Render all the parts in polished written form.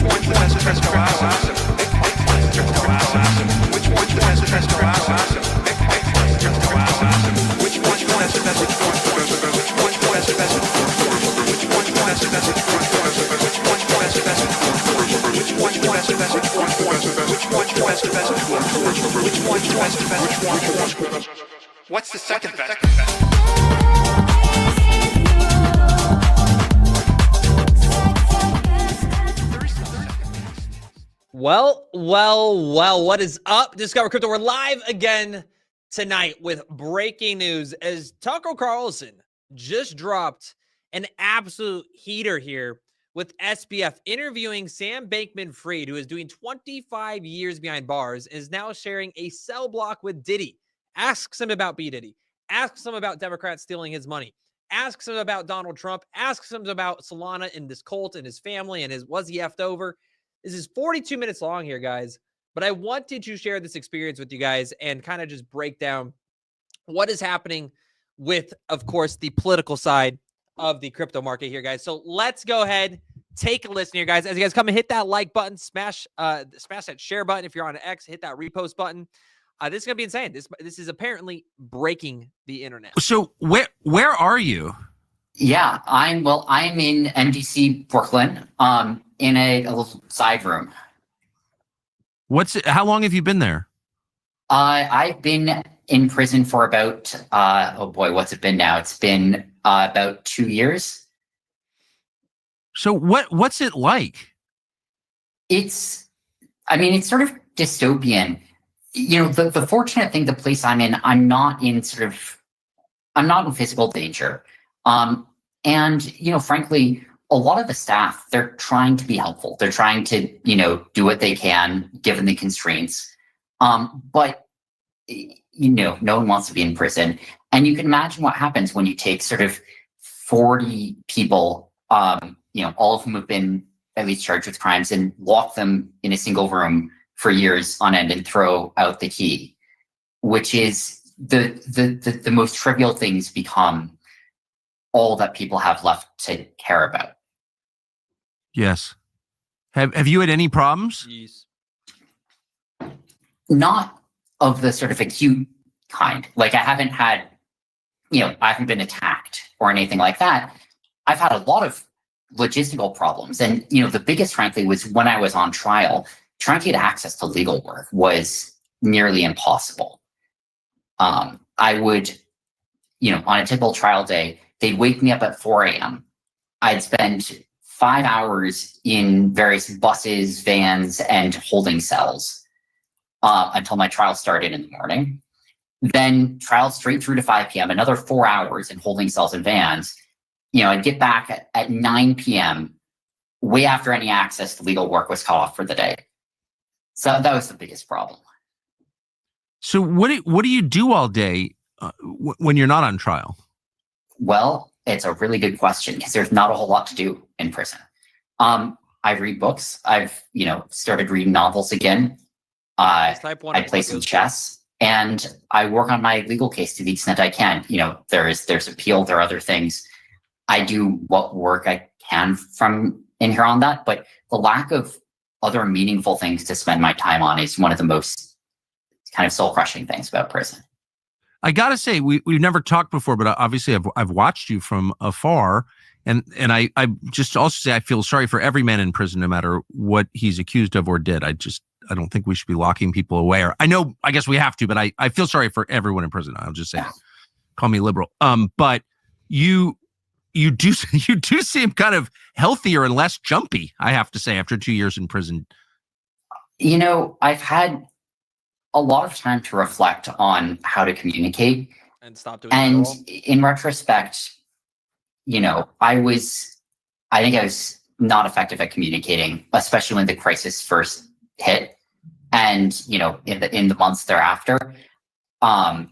one's the best crypto asset? Which one's the best crypto asset? Which one's the best crypto asset? Which one's the best Which one's the best Which one's the best Which one's the best Which one's the best Which one's the best What's the second best? Well, what is up? Discover Crypto. We're live again tonight with breaking news as Tucker Carlson just dropped an absolute heater here with SBF interviewing Sam Bankman-Fried, who is doing 25 years behind bars, is now sharing a cell block with Diddy. Asks him about B. Diddy. Asks him about Democrats stealing his money. Asks him about Donald Trump. Asks him about Solana and this cult and his family and was he effed over? This is 42 minutes long here, guys, but I wanted to share this experience with you guys and kind of just break down what is happening with, of course, the political side of the crypto market here, guys. So let's go ahead, take a listen here, guys. As you guys come and hit that like button, smash that share button. If you're on X, hit that repost button. This is going to be insane. This is apparently breaking the internet. So where are you? Yeah, I'm in MDC, Brooklyn, in a little side room. How long have you been there? I've been in prison for about, what's it been now? It's been about 2 years. So what's it like? It's sort of dystopian. You know, the fortunate thing, the place I'm in, I'm not in physical danger. And, you know, frankly, a lot of the staff, they're trying to be helpful. They're trying to, you know, do what they can given the constraints. But, you know, no one wants to be in prison. And you can imagine what happens when you take sort of 40 people, you know, all of whom have been at least charged with crimes, and lock them in a single room for years on end and throw out the key, which is the most trivial things become all that people have left to care about. Yes. Have you had any problems? Jeez. Not of the sort of acute kind. Like I haven't been attacked or anything like that. I've had a lot of logistical problems. And, you know, the biggest, frankly, was when I was on trial, trying to get access to legal work was nearly impossible. I would, you know, on a typical trial day, they'd wake me up at 4 a.m. I'd spend 5 hours in various buses, vans, and holding cells until my trial started in the morning. Then trial straight through to 5 p.m., another 4 hours in holding cells and vans. You know, I'd get back at 9 p.m., way after any access to legal work was cut off for the day. So that was the biggest problem. So what do you do all day when you're not on trial? Well, it's a really good question because there's not a whole lot to do in prison. I read books. I've, you know, started reading novels again. I play some chess, and I work on my legal case to the extent I can. You know, there's appeal, there are other things. I do what work I can from in here on that, but the lack of other meaningful things to spend my time on is one of the most kind of soul-crushing things about prison. I gotta say, we've never talked before, but obviously I've watched you from afar, and I just also say I feel sorry for every man in prison, no matter what he's accused of or did. I don't think we should be locking people away. Or I guess we have to, but I feel sorry for everyone in prison. I'll just say, call me liberal. But you do seem kind of healthier and less jumpy, I have to say, after 2 years in prison. You know, I've had a lot of time to reflect on how to communicate And stop doing and it. in retrospect, you know, I think I was not effective at communicating, especially when the crisis first hit. And, you know, in the months thereafter, I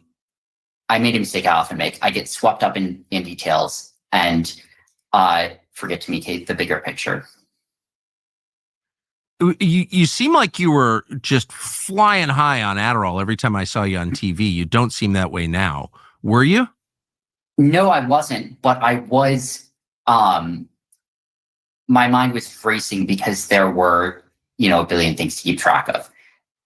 made a mistake I often make. I get swept up in details and forget to communicate the bigger picture. You seem like you were just flying high on Adderall every time I saw you on TV. You don't seem that way now. Were you? No, I wasn't, but I was my mind was racing because there were, a billion things to keep track of.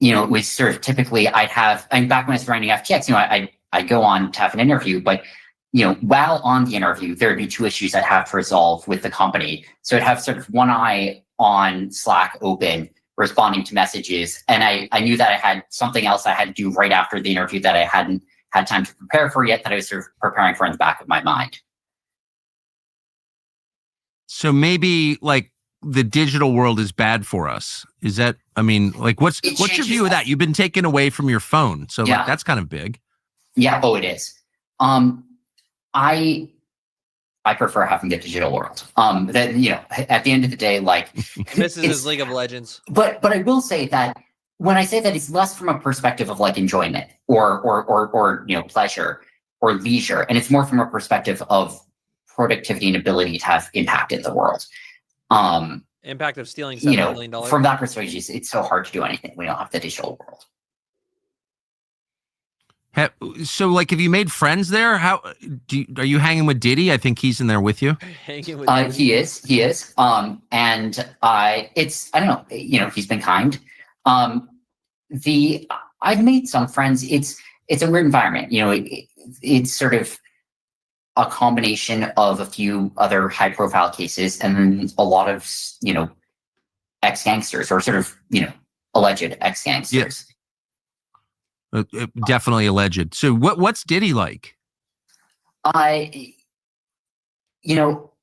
It was sort of typically back when I was running FTX, I'd go on to have an interview, but while on the interview, there'd be two issues I'd have to resolve with the company. So I'd have sort of one eye on Slack open, responding to messages. And I knew that I had something else I had to do right after the interview that I hadn't had time to prepare for yet, that I was sort of preparing for in the back of my mind. So maybe like the digital world is bad for us. Is that, what's your view of that? You've been taken away from your phone. So like, that's kind of big. Yeah. Oh, it is. I prefer having the digital world. That, at the end of the day, like this is his League of Legends. But I will say that when I say that, it's less from a perspective of like enjoyment or pleasure or leisure, and it's more from a perspective of productivity and ability to have impact in the world. Impact of stealing $7 million. From that perspective, it's so hard to do anything. We don't have the digital world. So, like, have you made friends there? Are you hanging with Diddy? I think he's in there with you. Hanging with Diddy. He is. And I don't know. He's been kind. I've made some friends. It's a weird environment. It's sort of a combination of a few other high-profile cases and then a lot of ex-gangsters or sort of alleged ex-gangsters. Yeah. Definitely alleged. So what's Diddy like?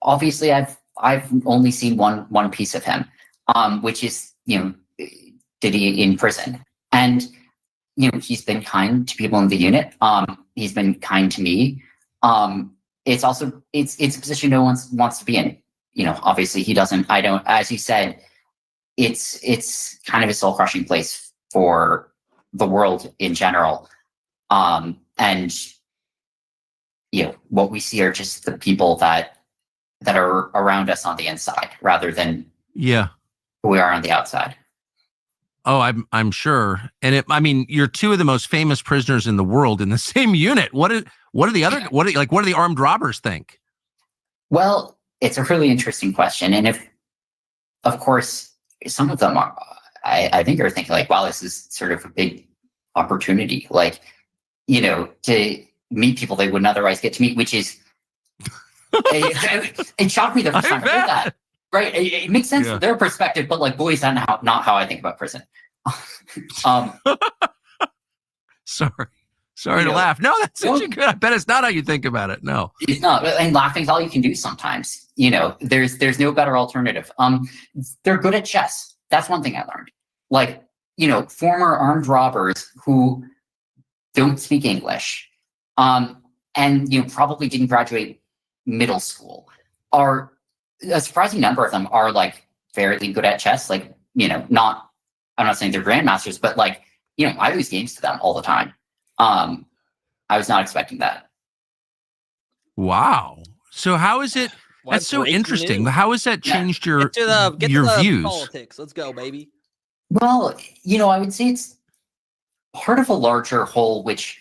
Obviously I've only seen one piece of him, which is Diddy in prison, and he's been kind to people in the unit. He's been kind to me. It's also it's a position no one wants to be in. Obviously he doesn't. I don't. As you said, it's kind of a soul crushing place for the world in general. And what we see are just the people that are around us on the inside rather than who we are on the outside. Oh, I'm sure. And you're two of the most famous prisoners in the world in the same unit. What do the armed robbers think? Well, it's a really interesting question. And of course, some of them are, I think are thinking like, wow, this is sort of a big opportunity, like, to meet people they wouldn't otherwise get to meet, which is, it shocked me the first time I heard that. Right. It makes sense from their perspective, but like, boy, is that not how I think about prison. Sorry to laugh. No, that's such a good. I bet it's not how you think about it. No, it's not. And laughing's all you can do sometimes. There's no better alternative. They're good at chess. That's one thing I learned. Like, former armed robbers who don't speak English, and probably didn't graduate middle school, are a surprising number of them are like fairly good at chess. Like, I'm not saying they're grandmasters, but like, I lose games to them all the time. I was not expecting that. Wow. So how is it? That's so interesting. News. How has that changed your views? Politics. Let's go, baby. Well, I would say it's part of a larger whole, which,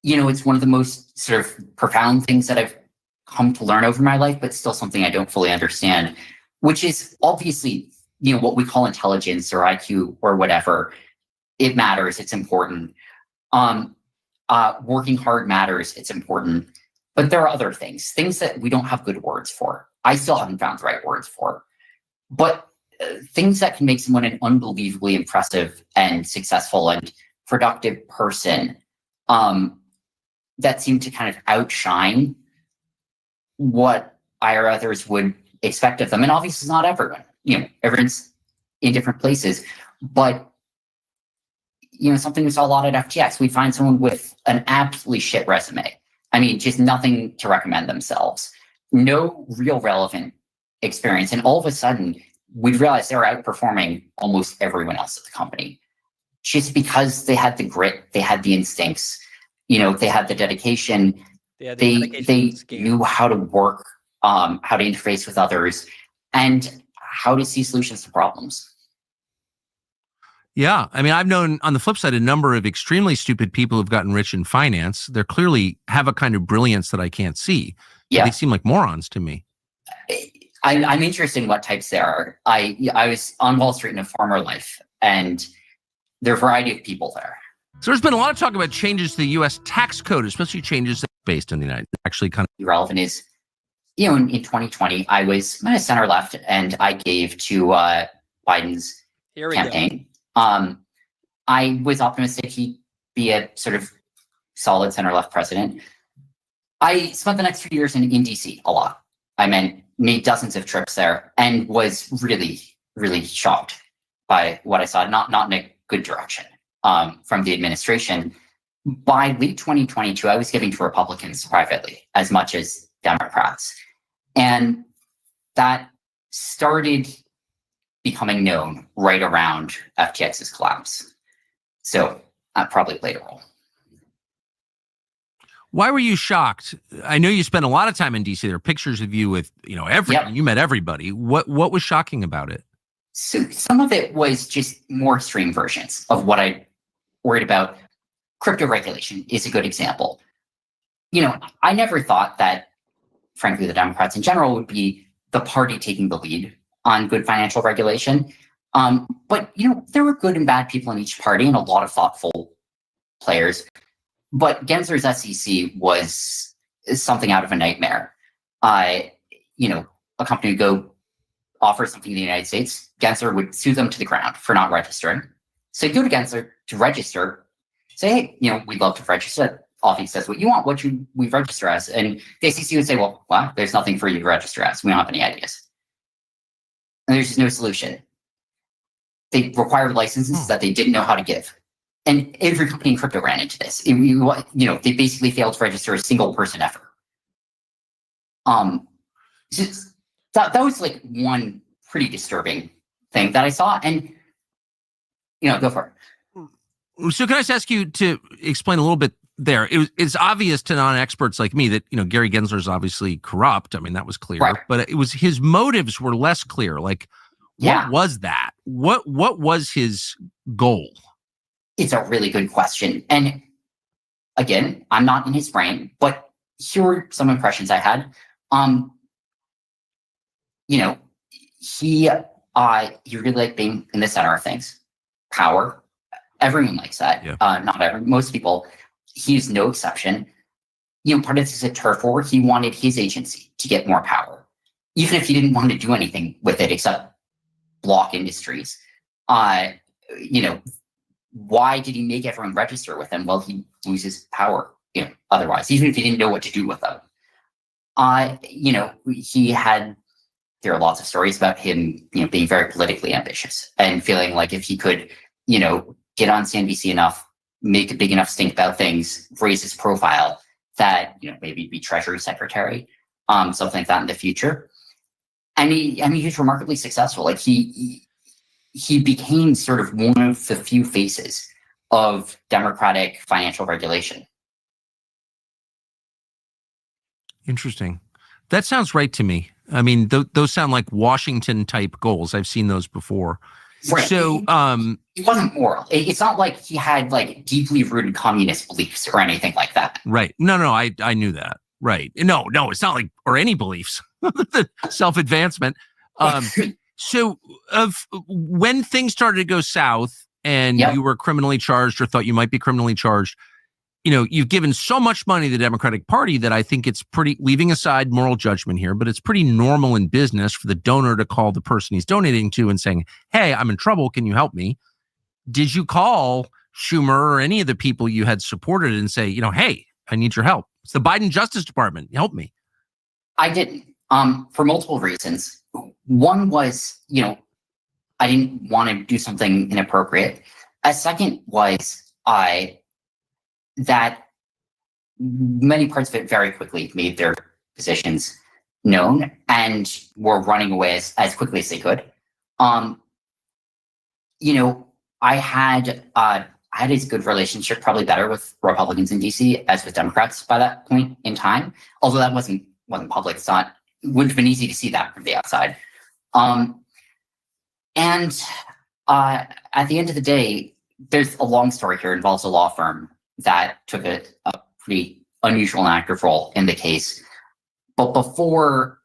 it's one of the most sort of profound things that I've come to learn over my life, but still something I don't fully understand, which is obviously, what we call intelligence or IQ or whatever. It matters. It's important. Working hard matters. It's important. But there are other things that we don't have good words for. I still haven't found the right words for. But things that can make someone an unbelievably impressive and successful and productive person, that seem to kind of outshine what I or others would expect of them. And obviously it's not everyone. Everyone's in different places. But something we saw a lot at FTX, we find someone with an absolutely shit resume. Just nothing to recommend themselves. No real relevant experience. And all of a sudden, we'd realize they were outperforming almost everyone else at the company. Just because they had the grit, they had the instincts, they had the dedication. They knew how to work, how to interface with others, and how to see solutions to problems. Yeah. I've known on the flip side, a number of extremely stupid people who've gotten rich in finance. They clearly have a kind of brilliance that I can't see. Yeah. They seem like morons to me. I'm interested in what types there are. I was on Wall Street in a former life, and there are a variety of people there. So there's been a lot of talk about changes to the U.S. tax code, especially changes based in the United States. Actually, kind of Relevant is, in 2020, I was center left, and I gave to Biden's Here we campaign. I was optimistic he'd be a sort of solid center left president. I spent the next few years in DC a lot. I made dozens of trips there and was really, really shocked by what I saw, not in a good direction from the administration. By late 2022, I was giving to Republicans privately as much as Democrats. And that started becoming known right around FTX's collapse. So that probably played a role. Why were you shocked? I know you spent a lot of time in DC. There are pictures of you with, everyone. Yep. You met everybody. What was shocking about it? So some of it was just more extreme versions of what I worried about. Crypto regulation is a good example. I never thought that, frankly, the Democrats in general would be the party taking the lead on good financial regulation. But there were good and bad people in each party and a lot of thoughtful players. But Gensler's SEC was something out of a nightmare. A company would go offer something in the United States, Gensler would sue them to the ground for not registering. So you go to Gensler to register, say, hey, we'd love to register. Off he says what you want, what we register as. And the SEC would say, well, there's nothing for you to register as. We don't have any ideas. And there's just no solution. They required licenses that they didn't know how to give. And every company in crypto ran into this. They basically failed to register a single person effort. That was like one pretty disturbing thing that I saw. And, go for it. So can I just ask you to explain a little bit there? It's obvious to non-experts like me that, Gary Gensler is obviously corrupt. I mean, that was clear. Right. But it was his motives were less clear. Like, what was that? What was his goal? It's a really good question. And again, I'm not in his brain, but here were some impressions I had. He really liked being in the center of things. Power. Everyone likes that. Yeah. Not everyone, most people. He's no exception. Part of this is a turf war. He wanted his agency to get more power, even if he didn't want to do anything with it except block industries. Why did he make everyone register with him? Well, he loses power, otherwise, even if he didn't know what to do with them. There are lots of stories about him, being very politically ambitious and feeling like if he could, get on CNBC enough, make a big enough stink about things, raise his profile, that, maybe be Treasury Secretary, something like that in the future. And he was remarkably successful. Like he became sort of one of the few faces of democratic financial regulation. Interesting. That sounds right to me. I mean, those sound like Washington type goals. I've seen those before. Right. So, it wasn't moral. It's not like he had like deeply rooted communist beliefs or anything like that. Right. No, I knew that. Right. No, it's not like, or any beliefs, self-advancement. So when things started to go south and you were criminally charged or thought you might be criminally charged, you've given so much money to the Democratic Party that I think it's pretty, leaving aside moral judgment here, but it's pretty normal in business for the donor to call the person he's donating to and saying, hey, I'm in trouble. Can you help me? Did you call Schumer or any of the people you had supported and say, hey, I need your help? It's the Biden Justice Department. Help me. I didn't, for multiple reasons. One was, I didn't want to do something inappropriate. A second was that many parts of it very quickly made their positions known and were running away as quickly as they could. I had as good relationship, probably better with Republicans in DC as with Democrats by that point in time. Although that wasn't public, it wouldn't have been easy to see that from the outside. At the end of the day, there's a long story here. It involves a law firm that took a pretty unusual and active role in the case. But before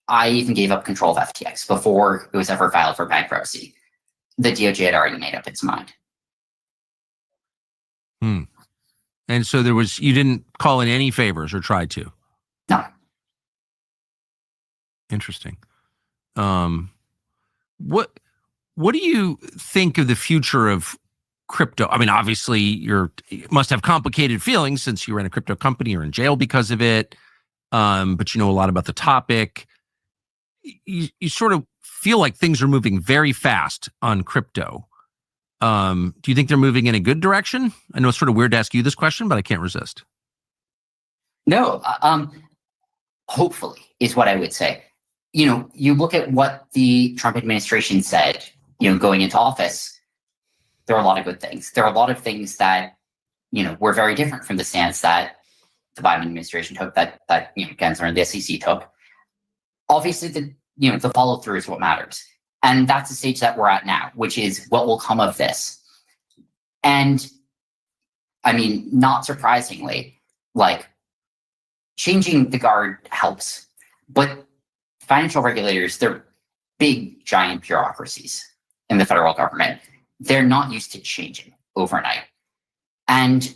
I even gave up control of FTX before it was ever filed for bankruptcy. The DOJ had already made up its mind. And so you didn't call in any favors or try to? No. Interesting. What do you think of the future of crypto? I mean, obviously you must have complicated feelings since you ran a crypto company. You're in jail because of it. But you know a lot about the topic. You sort of feel like things are moving very fast on crypto. Do you think they're moving in a good direction? I know it's sort of weird to ask you this question, but I can't resist. No, hopefully is what I would say. You know, you look at what the Trump administration said, you know, going into office, there are a lot of good things. There are a lot of things that, you know, were very different from the stance that the Biden administration took, that you know, Gensler and the SEC took. Obviously, the follow through is what matters. And that's the stage that we're at now, which is what will come of this. And I mean, not surprisingly, like changing the guard helps, but financial regulators, they're big, giant bureaucracies in the federal government. They're not used to changing overnight. And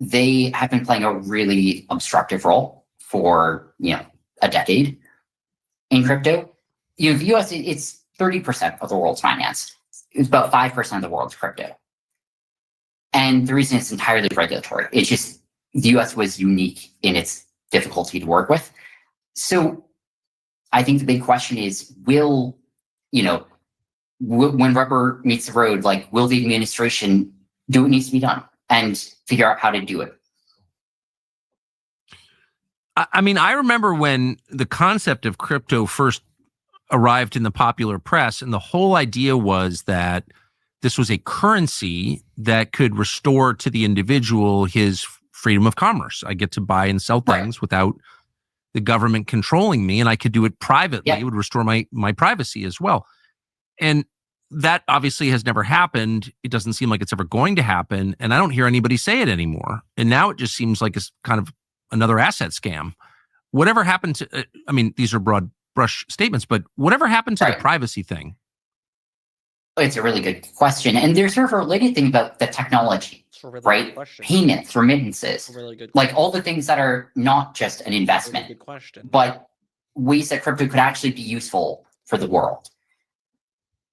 they have been playing a really obstructive role for, you know, a decade in crypto. You know, the US, it's 30% of the world's finance. It's about 5% of the world's crypto. And the reason it's entirely regulatory, it's just the US was unique in its difficulty to work with. So I think the big question is, will, you know, when rubber meets the road, like, will the administration do what needs to be done and figure out how to do it? I mean, I remember when the concept of crypto first arrived in the popular press, and the whole idea was that this was a currency that could restore to the individual his freedom of commerce. I get to buy and sell things without the government controlling me, and I could do it privately. Yeah. It would restore my privacy as well. And that obviously has never happened. It doesn't seem like it's ever going to happen. And I don't hear anybody say it anymore. And now it just seems like it's kind of another asset scam. Whatever happened to, I mean, these are broad brush statements, but whatever happened to the privacy thing? It's a really good question. And there's sort of a related thing about the technology, right? Payments, remittances, like all the things that are not just an investment, but ways that crypto could actually be useful for the world.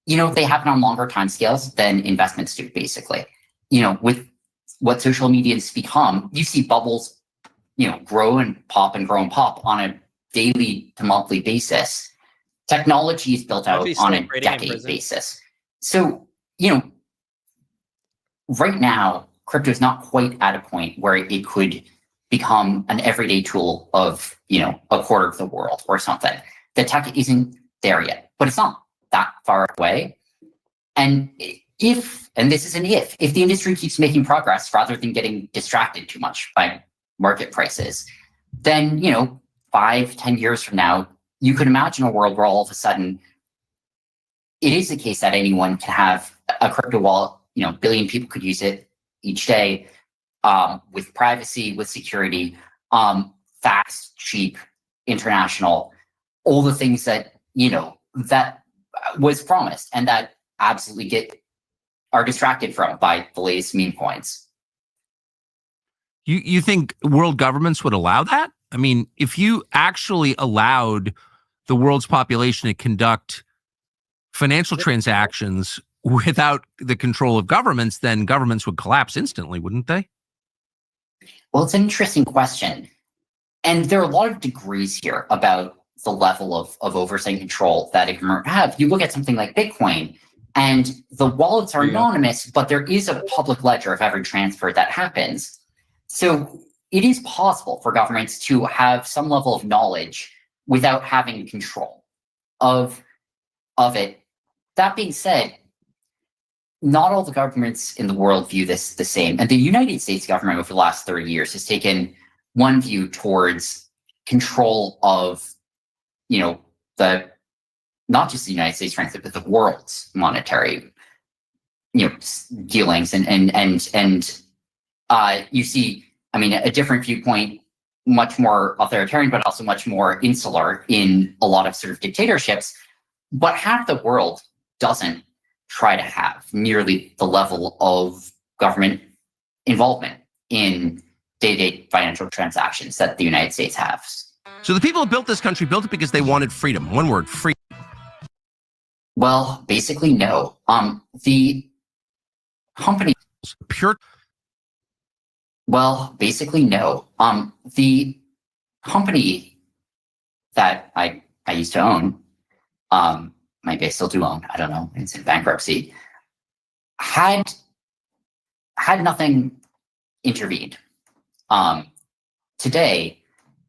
You know, they happen on longer timescales than investments do, basically. You know, with what social media has become, you see bubbles, you know, grow and pop on a daily to monthly basis. Technology is built out on a decade basis. So, you know, right now, crypto is not quite at a point where it could become an everyday tool of, you know, a quarter of the world or something. The tech isn't there yet, but it's not that far away. And if the industry keeps making progress rather than getting distracted too much by market prices, then, you know, 5-10 years from now, you could imagine a world where all of a sudden it is the case that anyone can have a crypto wallet, you know, a billion people could use it each day, with privacy, with security, fast, cheap, international, all the things that, you know, that was promised and that absolutely are distracted from by the latest meme coins. You think world governments would allow that? I mean, if you actually allowed the world's population to conduct financial transactions without the control of governments, then governments would collapse instantly, wouldn't they? Well, it's an interesting question. And there are a lot of degrees here about the level of oversight and control that a government would have. You look at something like Bitcoin, and the wallets are anonymous, but there is a public ledger of every transfer that happens. So it is possible for governments to have some level of knowledge without having control of it. That being said, not all the governments in the world view this the same. And the United States government over the last 30 years has taken one view towards control of, you know, not just the United States, frankly, but the world's monetary, you know, dealings. And you see, I mean, a different viewpoint much more authoritarian, but also much more insular in a lot of sort of dictatorships. But half the world doesn't try to have nearly the level of government involvement in day-to-day financial transactions that the United States has. So the people who built this country built it because they wanted freedom. One word, free. Well, basically, no. The company. Pure. Well, basically, no. The company that I used to own, maybe I still do own, I don't know, it's in bankruptcy, had nothing intervened. Today,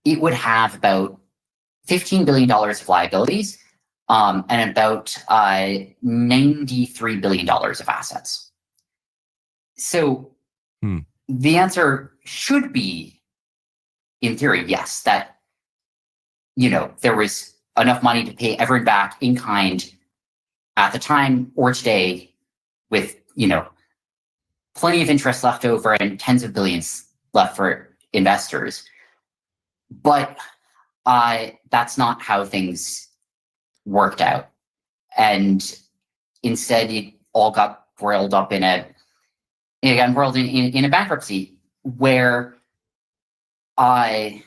it would have about $15 billion of liabilities and about $93 billion of assets. So the answer should be, in theory, yes, that, there was enough money to pay everyone back in kind at the time or today with, plenty of interest left over and tens of billions left for investors. But that's not how things worked out. And instead, it all got roiled up in a bankruptcy where the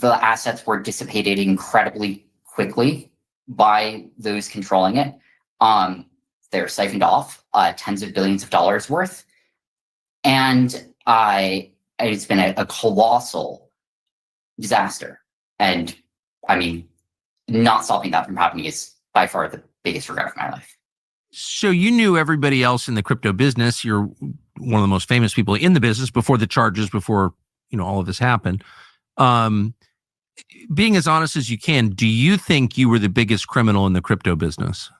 assets were dissipated incredibly quickly by those controlling it. They're siphoned off tens of billions of dollars worth. And it's been a colossal disaster. And I mean, not stopping that from happening is by far the biggest regret of my life. So you knew everybody else in the crypto business. You're one of the most famous people in the business before the charges, before all of this happened. Being as honest as you can, do you think you were the biggest criminal in the crypto business?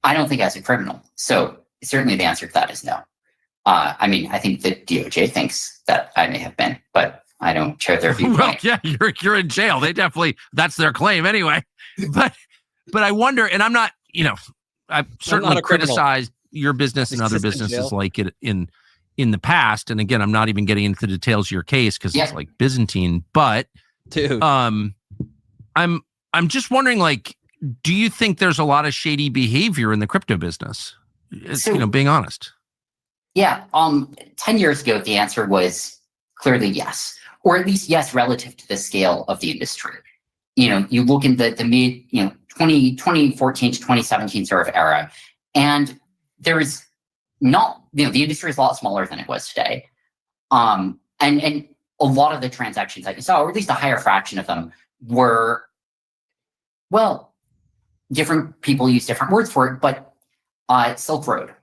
I don't think as a criminal. So certainly the answer to that is no. I think the DOJ thinks that I may have been, but I don't share their viewpoint. Well, yeah, you're in jail. They definitely, that's their claim anyway. But I wonder, and I'm not, I've certainly criticized your business and other businesses like it in the past. And again, I'm not even getting into the details of your case because it's like Byzantine. But dude, I'm just wondering, like, do you think there's a lot of shady behavior in the crypto business? Being honest. Yeah. 10 years ago, the answer was clearly yes, or at least yes, relative to the scale of the industry. You look in the mid, 2014 to 2017 sort of era, and there is not, the industry is a lot smaller than it was today. And a lot of the transactions that you saw, or at least a higher fraction of them, were, well, different people use different words for it, but Silk Road,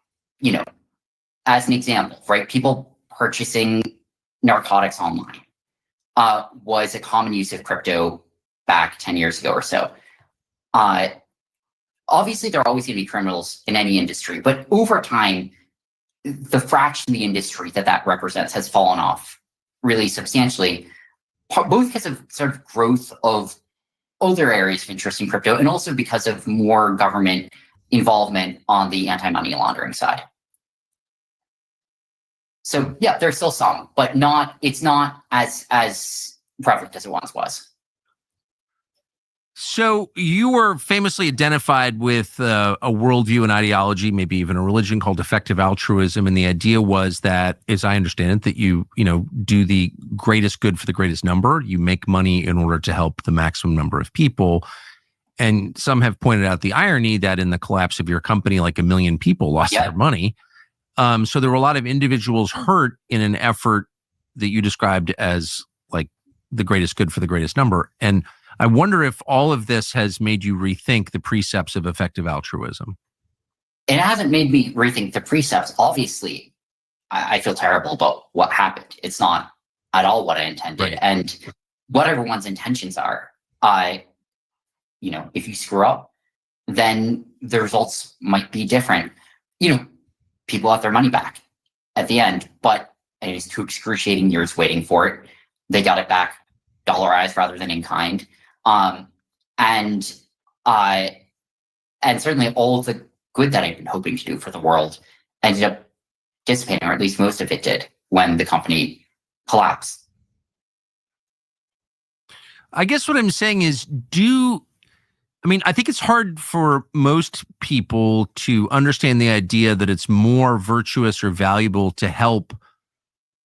as an example, right? People purchasing narcotics online was a common use of crypto back 10 years ago or so. Obviously, there are always going to be criminals in any industry, but over time, the fraction of the industry that represents has fallen off really substantially, both because of sort of growth of other areas of interest in crypto and also because of more government involvement on the anti-money laundering side. So yeah, there's still some, but it's not as prevalent as it once was. So you were famously identified with a worldview and ideology, maybe even a religion called effective altruism. And the idea was that, as I understand it, that you do the greatest good for the greatest number. You make money in order to help the maximum number of people. And some have pointed out the irony that in the collapse of your company, like 1 million people lost their money. So there were a lot of individuals hurt in an effort that you described as like the greatest good for the greatest number. And I wonder if all of this has made you rethink the precepts of effective altruism. It hasn't made me rethink the precepts. Obviously, I feel terrible about what happened. It's not at all what I intended. Right. And whatever one's intentions are, if you screw up, then the results might be different. People have their money back at the end, but it is 2 excruciating years waiting for it. They got it back dollarized rather than in kind. And certainly all of the good that I've been hoping to do for the world ended up dissipating, or at least most of it did, when the company collapsed. I guess what I'm saying is, I think it's hard for most people to understand the idea that it's more virtuous or valuable to help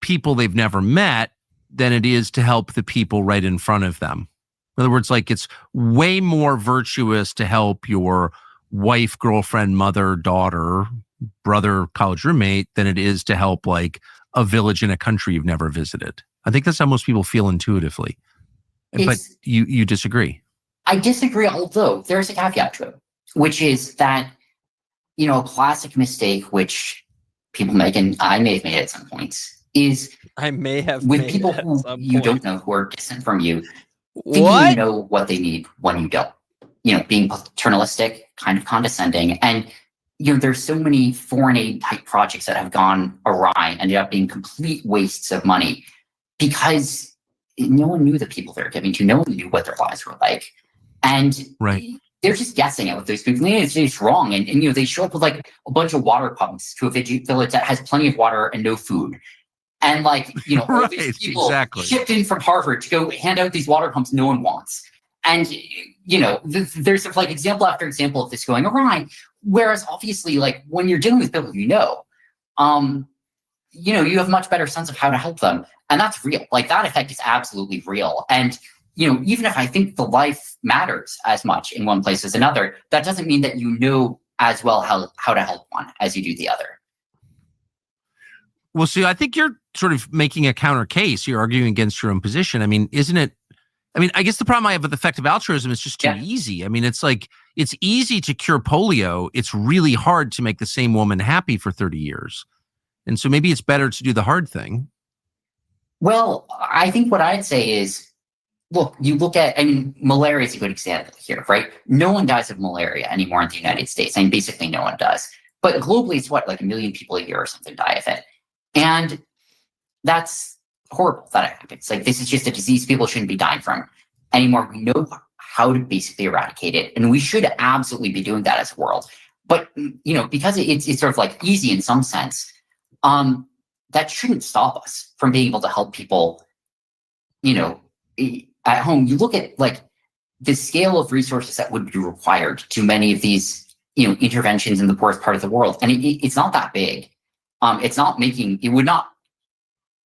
people they've never met than it is to help the people right in front of them. In other words, like, it's way more virtuous to help your wife, girlfriend, mother, daughter, brother, college roommate than it is to help like a village in a country you've never visited. I think that's how most people feel intuitively. But you disagree. I disagree, although there's a caveat to it, which is that, a classic mistake which people make, and I may have made at some points, is I may have with made people it at who some you point. don't know, who are distant from you, thinking What? you know what they need when you don't. Being paternalistic, kind of condescending. And, there's so many foreign aid type projects that have gone awry, ended up being complete wastes of money because no one knew the people they're giving to. No one knew what their lives were like. And Right. they're just guessing at what those people need. It's just wrong. And they show up with like a bunch of water pumps to a village that has plenty of water and no food. And all Right, these people exactly. shipped in from Harvard to go hand out these water pumps no one wants. And, there's like example after example of this going awry. Whereas obviously, like, when you're dealing with people you have a much better sense of how to help them. And that's real. Like, that effect is absolutely real. And, even if I think the life matters as much in one place as another, that doesn't mean that you know as well how to help one as you do the other. Well, see, I think you're sort of making a counter case. You're arguing against your own position. I mean, isn't it? I guess the problem I have with effective altruism is just too easy. It's like, it's easy to cure polio. It's really hard to make the same woman happy for 30 years. And so maybe it's better to do the hard thing. Well, I think what I'd say is, look, you look at, malaria is a good example here, right? No one dies of malaria anymore in the United States. Basically no one does. But globally, it's like 1 million people a year or something die of it. And that's horrible that it happens. Like, this is just a disease people shouldn't be dying from anymore. We know how to basically eradicate it. And we should absolutely be doing that as a world. But, because it's sort of like easy in some sense, that shouldn't stop us from being able to help people, at home. You look at like the scale of resources that would be required to many of these, interventions in the poorest part of the world. And it's not that big. It would not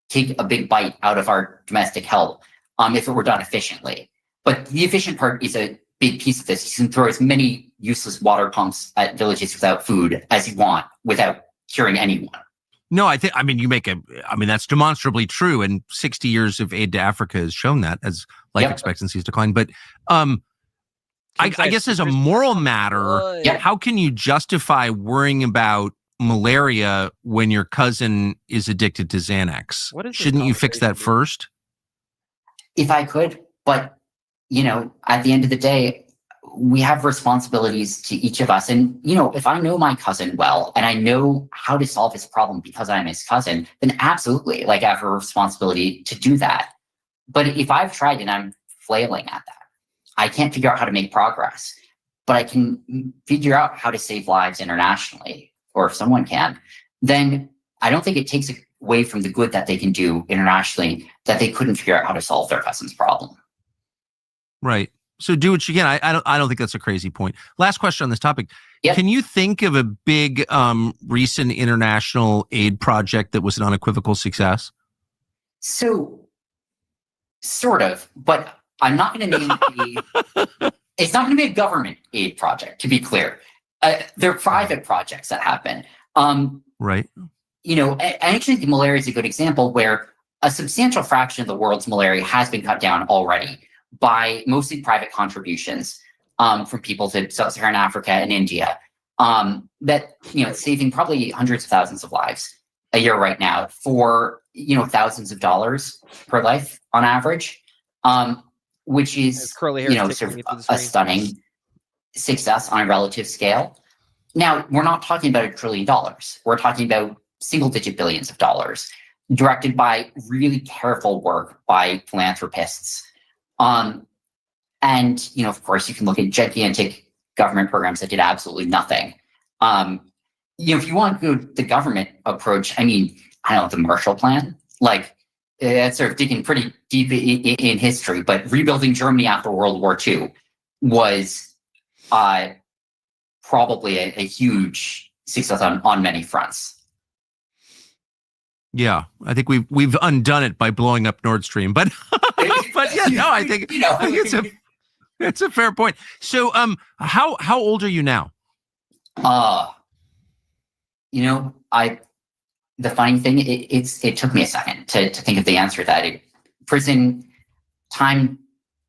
take a big bite out of our domestic help if it were done efficiently. But the efficient part is a big piece of this. You can throw as many useless water pumps at villages without food as you want without curing anyone. No, that's demonstrably true. And 60 years of aid to Africa has shown that as life expectancy has declined. But I guess as a moral matter, how can you justify worrying about malaria when your cousin is addicted to Xanax? Shouldn't you fix that first? If I could, but at the end of the day, we have responsibilities to each of us. And, if I know my cousin well, and I know how to solve his problem because I'm his cousin, then absolutely, like, I have a responsibility to do that. But if I've tried and I'm flailing at that, I can't figure out how to make progress, but I can figure out how to save lives internationally, or if someone can, then I don't think it takes away from the good that they can do internationally that they couldn't figure out how to solve their cousin's problem. Right. So do what you can. I don't think that's a crazy point. Last question on this topic. Yep. Can you think of a big recent international aid project that was an unequivocal success? So, sort of, but I'm not going to name it's not going to be a government aid project, to be clear. They're private projects that happen. Right. Actually, malaria is a good example where a substantial fraction of the world's malaria has been cut down already by mostly private contributions from people to sub-Saharan Africa and India. Saving probably hundreds of thousands of lives a year right now for thousands of dollars per life on average, which is sort of a stunning success on a relative scale. Now, we're not talking about $1 trillion. We're talking about single-digit billions of dollars directed by really careful work by philanthropists. And, of course, you can look at gigantic government programs that did absolutely nothing. If you want to go the government approach, I don't know, the Marshall Plan, like, that's sort of digging pretty deep in history, but rebuilding Germany after World War II was probably a huge success on many fronts. Yeah, I think we've undone it by blowing up Nord Stream, but yeah, no, I think it's a fair point. So, how old are you now? The funny thing, it took me a second to think of the answer to that. Prison time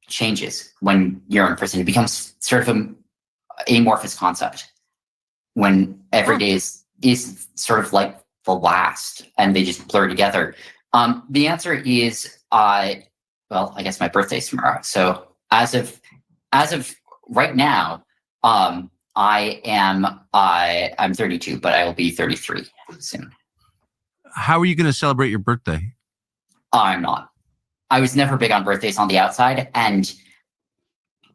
changes when you're in prison. It becomes sort of an amorphous concept when every day is sort of like the last, and they just blur together. The answer is, I guess my birthday's tomorrow. So as of right now, I'm 32, but I will be 33 soon. How are you going to celebrate your birthday? I'm not. I was never big on birthdays on the outside, and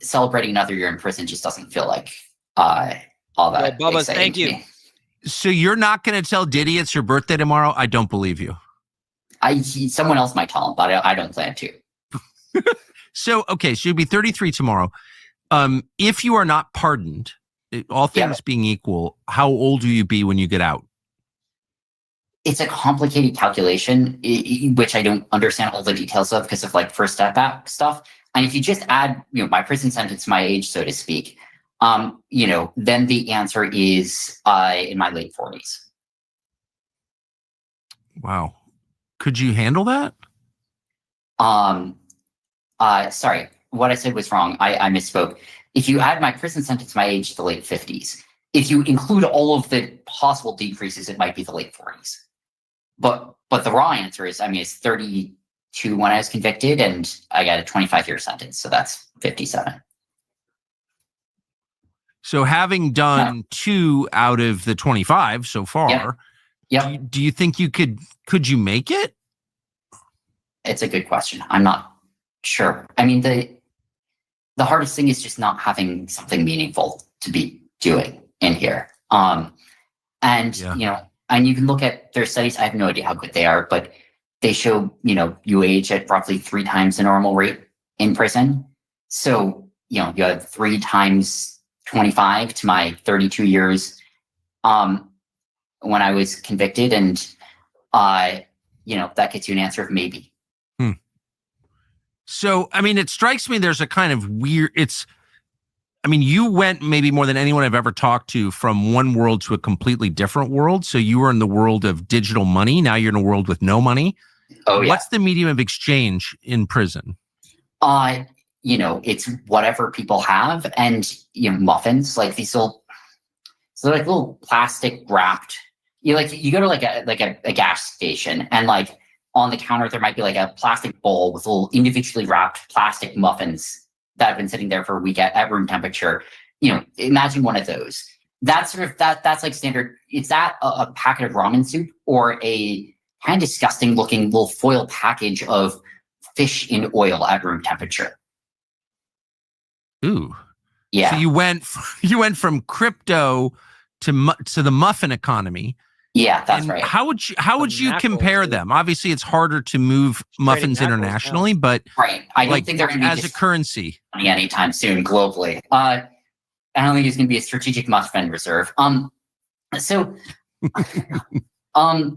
celebrating another year in prison just doesn't feel like all that. Well, Bubba, exciting thank to you. me. So you're not going to tell Diddy it's your birthday tomorrow? I don't believe you. Someone else might tell him, but I don't plan to. So you'll be 33 tomorrow. If you are not pardoned, all things being equal, how old will you be when you get out? It's a complicated calculation, which I don't understand all the details of because of like First Step Act stuff. And if you just add, my prison sentence to my age, so to speak, then the answer is in my late 40s. Wow. Could you handle that? Sorry, what I said was wrong. I misspoke. If you add my prison sentence to my age, to the late 50s. If you include all of the possible decreases, it might be the late 40s. But the raw answer is, it's 32 when I was convicted, and I got a 25-year sentence, so that's 57. So having done 2 out of the 25 so far, do you think you could you make it? It's a good question. I'm not sure. The hardest thing is just not having something meaningful to be doing in here. And you can look at their studies. I have no idea how good they are, but they show, you age at roughly 3 times the normal rate in prison. So, you have 3 times 25 to my 32 years when I was convicted. And, that gets you an answer of maybe. So, it strikes me there's a kind of weird, you went maybe more than anyone I've ever talked to from one world to a completely different world. So you were in the world of digital money. Now you're in a world with no money. Oh, yeah. What's the medium of exchange in prison? It's whatever people have, and muffins, like these little plastic wrapped. You go to like a gas station, and like on the counter there might be like a plastic bowl with little individually wrapped plastic muffins that have been sitting there for a week at room temperature. Imagine one of those. That's that's like standard. It's that a packet of ramen soup or a kind of disgusting looking little foil package of fish in oil at room temperature. Ooh. Yeah. So you went from crypto to the muffin economy. Yeah, that's right. How would you compare them? Obviously, it's harder to move muffins internationally, but right. I don't think they're going to be as a currency anytime soon globally. I don't think it's going to be a strategic muffin reserve. So, they're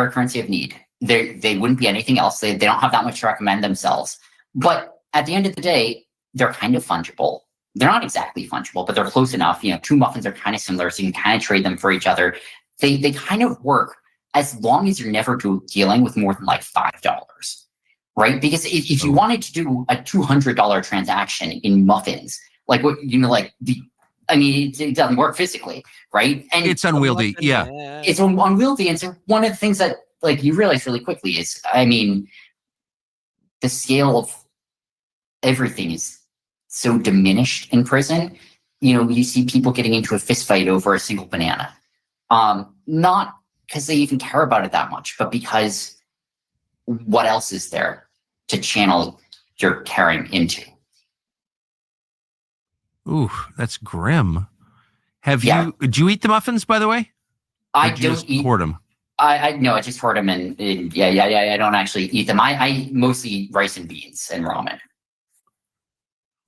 a currency of need. They wouldn't be anything else. They don't have that much to recommend themselves. But at the end of the day, they're kind of fungible. They're not exactly fungible, but they're close enough. 2 muffins are kind of similar, so you can kind of trade them for each other. They kind of work as long as you're never dealing with more than like $5, right? Because if you wanted to do a $200 transaction in muffins, like what it doesn't work physically, right? And it's unwieldy. Yeah, it's unwieldy, and so one of the things that you realize really quickly is, the scale of everything is so diminished in prison. You see people getting into a fist fight over a single banana. Not because they even care about it that much, but because what else is there to channel your caring into? Ooh, that's grim. Do you eat the muffins, by the way? I don't eat them. I no, I just hoard them and yeah. I don't actually eat them. I mostly eat rice and beans and ramen.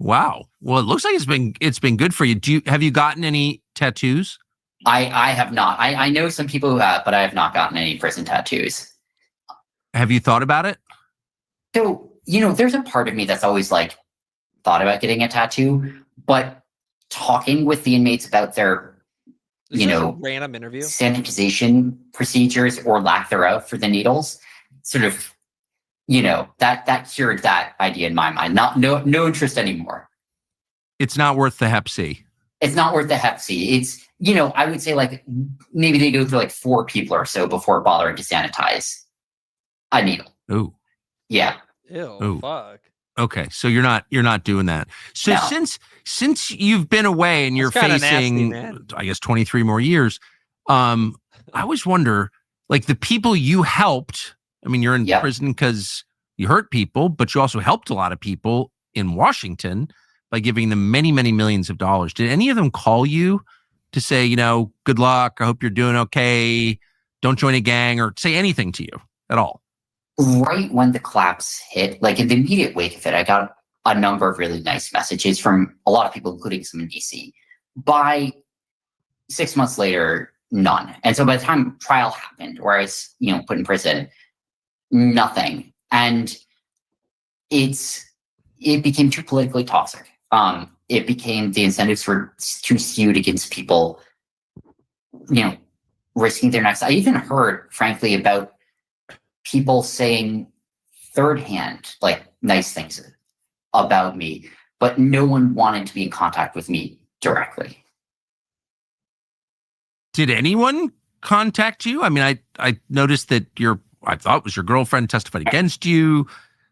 Wow. Well, it looks like it's been good for you. Have you gotten any tattoos? I have not. I know some people who have, but I have not gotten any prison tattoos. Have you thought about it? So, there's a part of me that's always like thought about getting a tattoo, but talking with the inmates about their, Is this a random interview? sanitization procedures or lack thereof for the needles, sort of, that cured that idea in my mind. No interest anymore. It's not worth the Hep C. It's not worth the Hep C. It's, I would say like maybe they go through like 4 people or so before bothering to sanitize a needle. Ooh. Yeah. Ew. Ooh. Fuck. Okay, so you're not doing that. So No. since you've been away and you're That's kinda facing, nasty, man. I guess 23 more years, I always wonder, like the people you helped. I mean, you're in Yeah. prison because you hurt people, but you also helped a lot of people in Washington by giving them many, many millions of dollars. Did any of them call you to say, good luck, I hope you're doing okay, don't join a gang, or say anything to you at all? Right when the collapse hit, like in the immediate wake of it, I got a number of really nice messages from a lot of people, including some in DC. By 6 months later, none. And so by the time trial happened, where I was, put in prison, nothing. And it became too politically toxic. It became, the incentives were too skewed against people, risking their necks. I even heard, frankly, about people saying third hand, like nice things about me, but no one wanted to be in contact with me directly. Did anyone contact you? I mean, I noticed that I thought it was your girlfriend testified against you.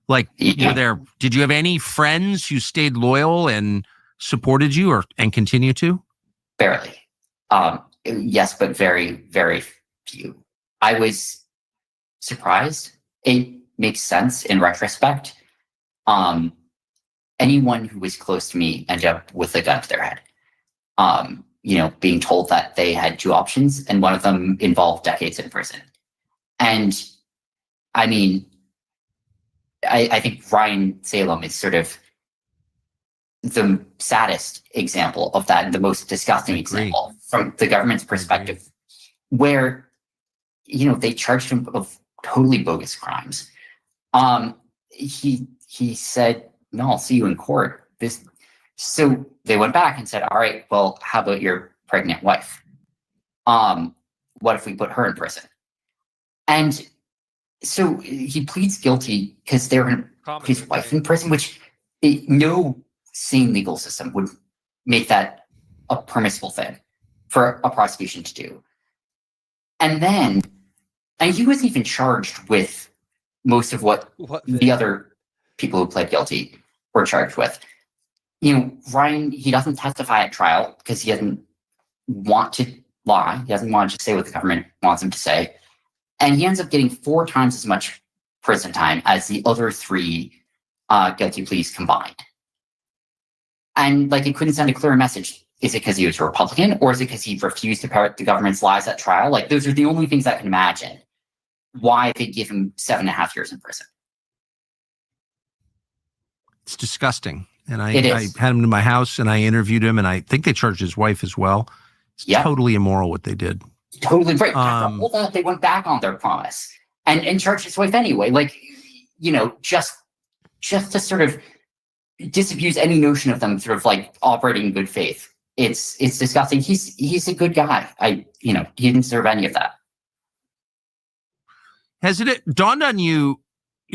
Like, did you have any friends who stayed loyal and supported you and continue to? Barely. Yes, but very, very few. I was surprised. It makes sense in retrospect. Anyone who was close to me ended up with a gun to their head. Being told that they had 2 options, and one of them involved decades in prison. And I mean, I think Ryan Salem is sort of the saddest example of that, and the most disgusting example from the government's perspective, where, they charged him of totally bogus crimes. He said, "No, I'll see you in court." So they went back and said, "All right, well, how about your pregnant wife? What if we put her in prison?" And so he pleads guilty because they're going to put his wife in prison, which no sane legal system would make that a permissible thing for a prosecution to do. And he wasn't even charged with most of what the other people who pled guilty were charged with. Ryan, he doesn't testify at trial because he doesn't want to lie. He doesn't want to say what the government wants him to say. And he ends up getting 4 times as much prison time as the other 3 guilty pleas combined. And it couldn't send a clear message. Is it because he was a Republican, or is it because he refused to parrot the government's lies at trial? Those are the only things I can imagine why they give him 7.5 years in prison. It's disgusting. And I had him to my house and I interviewed him, and I think they charged his wife as well. It's totally immoral what they did. Totally right. After all that, they went back on their promise and charged his wife anyway. Just to sort of disabuse any notion of them sort of operating in good faith. It's disgusting. He's a good guy. He didn't deserve any of that. Has it dawned on you,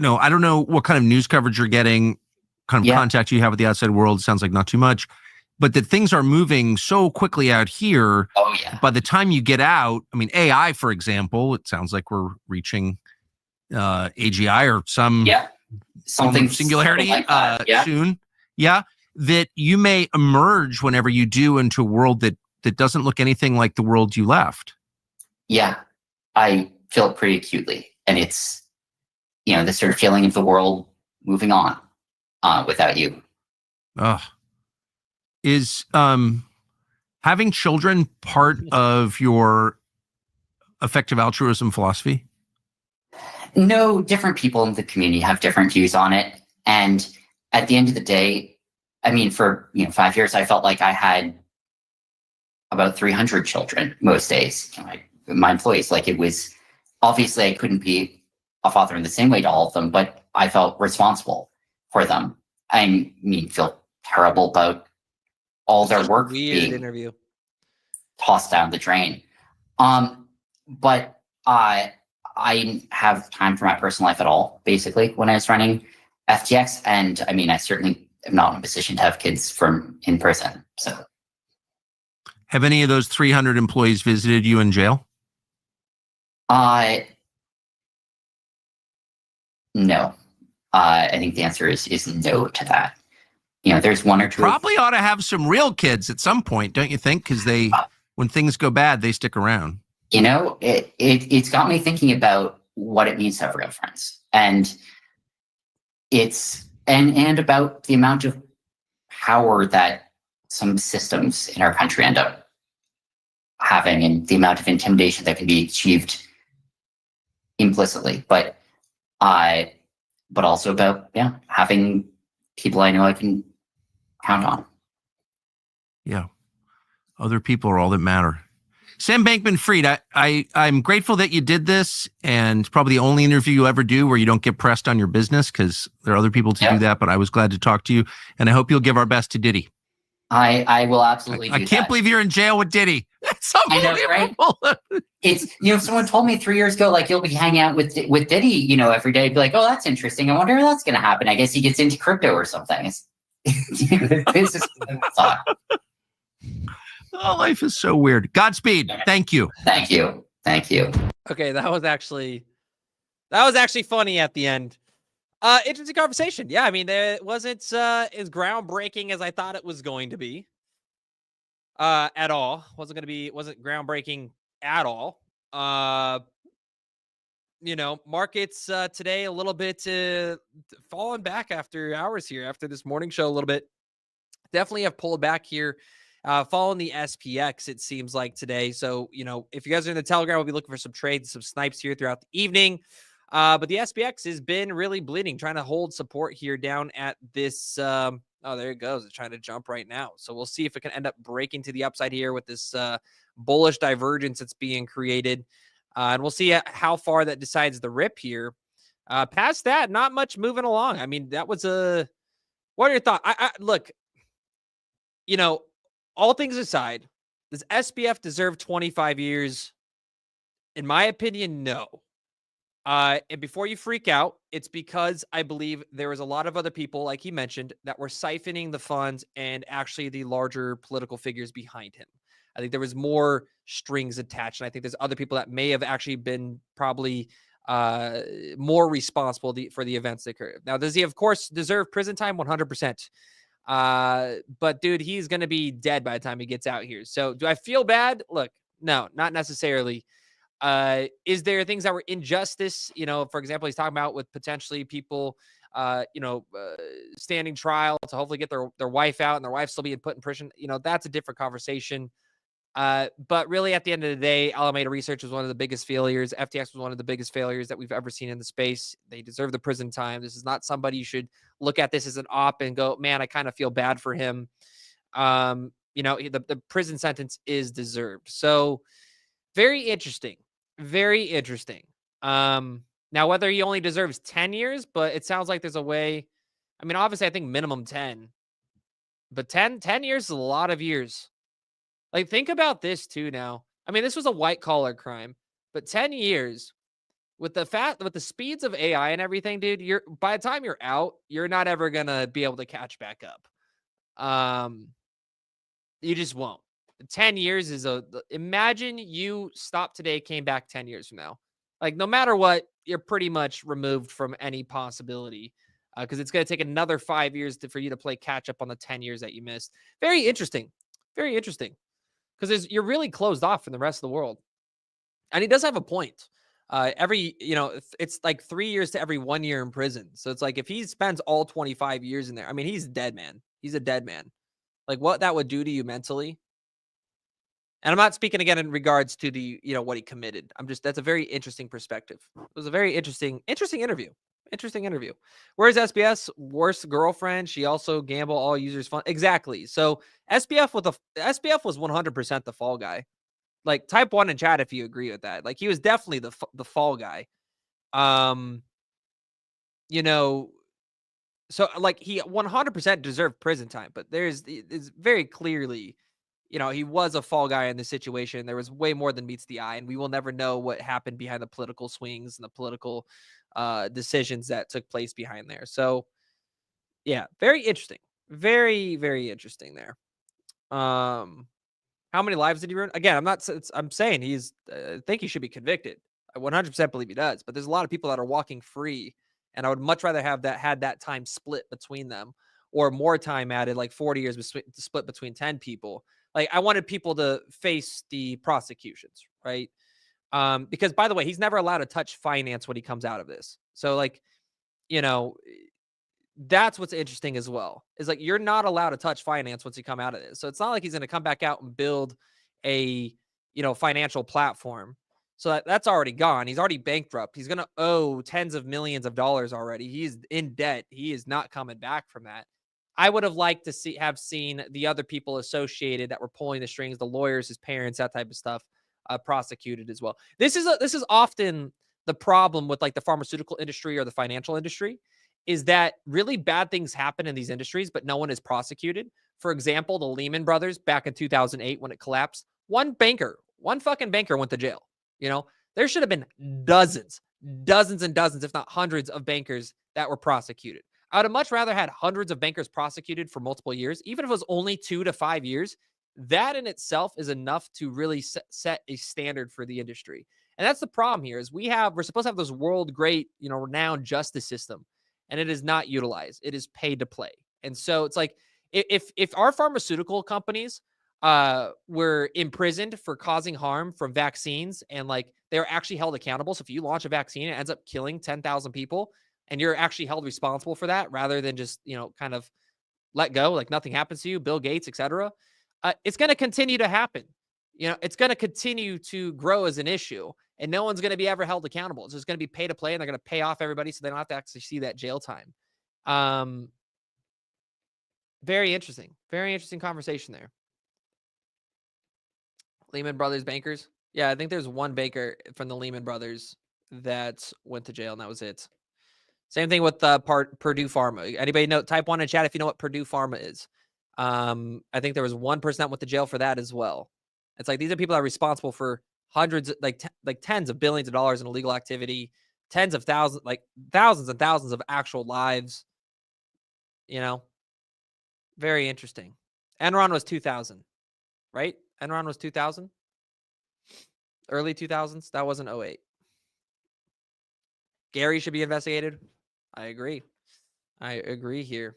I don't know what kind of news coverage you're getting, kind of contact you have with the outside world, sounds like not too much, but that things are moving so quickly out here. Oh, yeah. By the time you get out, I mean, AI, for example, it sounds like we're reaching AGI or something singularity soon. Yeah. That you may emerge whenever you do into a world that doesn't look anything like the world you left. Yeah. I feel it pretty acutely. And it's, the sort of feeling of the world moving on without you. Is having children part of your effective altruism philosophy? No, different people in the community have different views on it. And at the end of the day, I mean, for 5 years, I felt like I had about 300 children most days. My employees, like, it was obviously I couldn't be a father in the same way to all of them, but I felt responsible for them. I mean, feel terrible about all their work being interview tossed down the drain. But I have time for my personal life at all, basically, when I was running FTX. And I mean, I certainly am not in a position to have kids from in person. So, have any of those 300 employees visited you in jail? No. I think the answer is no to that. There's one or two. Probably ought to have some real kids at some point, don't you think? Because when things go bad, they stick around. It's got me thinking about what it means to have real friends, and and about the amount of power that some systems in our country end up having, and the amount of intimidation that can be achieved implicitly. But also about having people I know I can count on. Yeah, other people are all that matter. Sam Bankman-Fried, I'm grateful that you did this, and probably the only interview you'll ever do where you don't get pressed on your business, because there are other people to do that, but I was glad to talk to you, and I hope you'll give our best to Diddy. I will absolutely do that. I can't believe you're in jail with Diddy. That's unbelievable. I know, right? It's, someone told me 3 years ago, like, you'll be hanging out with Diddy, every day. I'd be like, oh, that's interesting. I wonder if that's going to happen. I guess he gets into crypto or something. This is thought. Oh, life is so weird. Godspeed. Thank you. Thank you. Thank you. Okay, that was actually funny at the end. Interesting conversation. Yeah, I mean, it wasn't as groundbreaking as I thought it was going to be. At all. Wasn't groundbreaking at all. Markets today a little bit falling back after hours here, after this morning show a little bit. Definitely have pulled back here. Following the SPX, it seems like today. So, if you guys are in the Telegram, we'll be looking for some trades, some snipes here throughout the evening. But the SPX has been really bleeding, trying to hold support here down at this. Oh, there it goes. It's trying to jump right now. So we'll see if it can end up breaking to the upside here with this bullish divergence that's being created. And we'll see how far that decides the rip here. Past that, not much moving along. I mean, that was what are your thoughts? Look, all things aside, does SBF deserve 25 years? In my opinion, no. And before you freak out, it's because I believe there was a lot of other people, like he mentioned, that were siphoning the funds and actually the larger political figures behind him. I think there was more strings attached. And I think there's other people that may have actually been probably more responsible for the events that occurred. Now, does he, of course, deserve prison time? 100%. But dude, he's going to be dead by the time he gets out here. So do I feel bad? Look, no, not necessarily. Is there things that were injustice? For example, he's talking about with potentially people, standing trial to hopefully get their wife out and their wife still being put in prison. That's a different conversation. But really at the end of the day, Alameda Research was one of the biggest failures. FTX was one of the biggest failures that we've ever seen in the space. They deserve the prison time. This is not somebody you should look at this as an op and go, man, I kind of feel bad for him. The prison sentence is deserved. So very interesting. Very interesting. Now, whether he only deserves 10 years, but it sounds like there's a way. I mean, obviously, I think minimum 10. But 10 years is a lot of years. Like, think about this, too, now. I mean, this was a white-collar crime. But 10 years, with the speeds of AI and everything, dude, by the time you're out, you're not ever going to be able to catch back up. You just won't. 10 years is imagine you stop today, came back 10 years from now. Like, no matter what, you're pretty much removed from any possibility because it's going to take another 5 years for you to play catch up on the 10 years that you missed. Very interesting. Very interesting. Because you're really closed off from the rest of the world. And he does have a point. It's like 3 years to every 1 year in prison. So it's like if he spends all 25 years in there, I mean, he's dead, man. He's a dead man. Like what that would do to you mentally. And I'm not speaking again in regards to the, what he committed. That's a very interesting perspective. It was a very interesting interview. Interesting interview. Where's SBS? Worst girlfriend. She also gamble all users fun. Exactly. So SBF was 100% the fall guy. Like, type 1 in chat if you agree with that. Like, he was definitely the fall guy. So like, he 100% deserved prison time, but it's very clearly, he was a fall guy in this situation. There was way more than meets the eye, and we will never know what happened behind the political swings and the political decisions that took place behind there. So yeah, very interesting. Very, very interesting there. How many lives did he ruin? Again, I'm saying I think he should be convicted. I 100% believe he does, but there's a lot of people that are walking free, and I would much rather had that time split between them, or more time added, like 40 years split between 10 people. Like, I wanted people to face the prosecutions, right? Because, by the way, he's never allowed to touch finance when he comes out of this. So, like, that's what's interesting as well, is like, you're not allowed to touch finance once you come out of this. So it's not like he's going to come back out and build a, financial platform. So that's already gone. He's already bankrupt. He's going to owe tens of millions of dollars already. He's in debt. He is not coming back from that. I would have liked to have seen the other people associated that were pulling the strings, the lawyers, his parents, that type of stuff, prosecuted as well. This is often the problem with, like, the pharmaceutical industry or the financial industry, is that really bad things happen in these industries, but no one is prosecuted. For example, the Lehman Brothers back in 2008 when it collapsed, one fucking banker went to jail. There should have been dozens and dozens, if not hundreds of bankers that were prosecuted. I would have much rather had hundreds of bankers prosecuted for multiple years, even if it was only 2 to 5 years. That in itself is enough to really set a standard for the industry. And that's the problem here, is we're supposed to have this world great, renowned justice system, and it is not utilized. It is paid to play. And so it's like, if our pharmaceutical companies were imprisoned for causing harm from vaccines, and like, they're actually held accountable. So if you launch a vaccine, it ends up killing 10,000 people, and you're actually held responsible for that, rather than just, kind of let go, like nothing happens to you, Bill Gates, etc. It's going to continue to happen. It's going to continue to grow as an issue, and no one's going to be ever held accountable. It's just going to be pay to play, and they're going to pay off everybody, so they don't have to actually see that jail time. Very interesting conversation there. Lehman Brothers bankers. Yeah, I think there's one banker from the Lehman Brothers that went to jail, and that was it. Same thing with Purdue Pharma. Anybody know? Type 1 in chat if you know what Purdue Pharma is. I think there was 1% went to jail for that as well. It's like, these are people that are responsible for hundreds, like tens of billions of dollars in illegal activity, tens of thousands, like thousands and thousands of actual lives. Very interesting. Enron was 2000, right? Enron was 2000, early 2000s. That wasn't 08. Gary should be investigated. I agree here.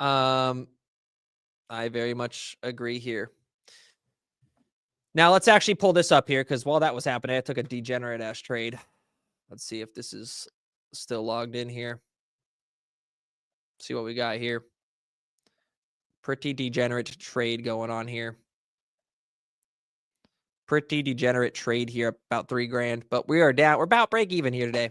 I very much agree here. Now let's actually pull this up here, because while that was happening, I took a degenerate ass trade. Let's see if this is still logged in here. See what we got here. Pretty degenerate trade going on here. Pretty degenerate trade here, about $3,000, but we are down. We're about break even here today.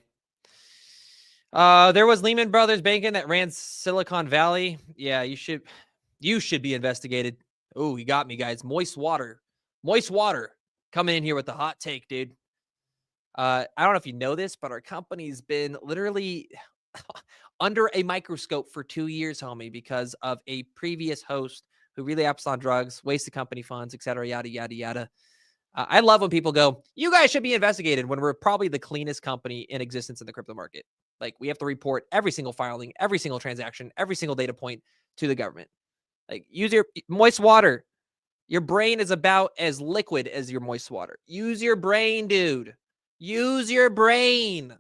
There was Lehman Brothers banking that ran Silicon Valley. Yeah, you should be investigated. Oh, you got me, guys. Moist water coming in here with the hot take, dude. I don't know if you know this, but our company's been literally under a microscope for 2 years, homie, because of a previous host who really apps on drugs, wasted company funds, etc., yada, yada, yada. I love when people go, you guys should be investigated, when we're probably the cleanest company in existence in the crypto market. Like, we have to report every single filing, every single transaction, every single data point to the government. Like, use your moist water. Your brain is about as liquid as your moist water. Use your brain, dude. Use your brain.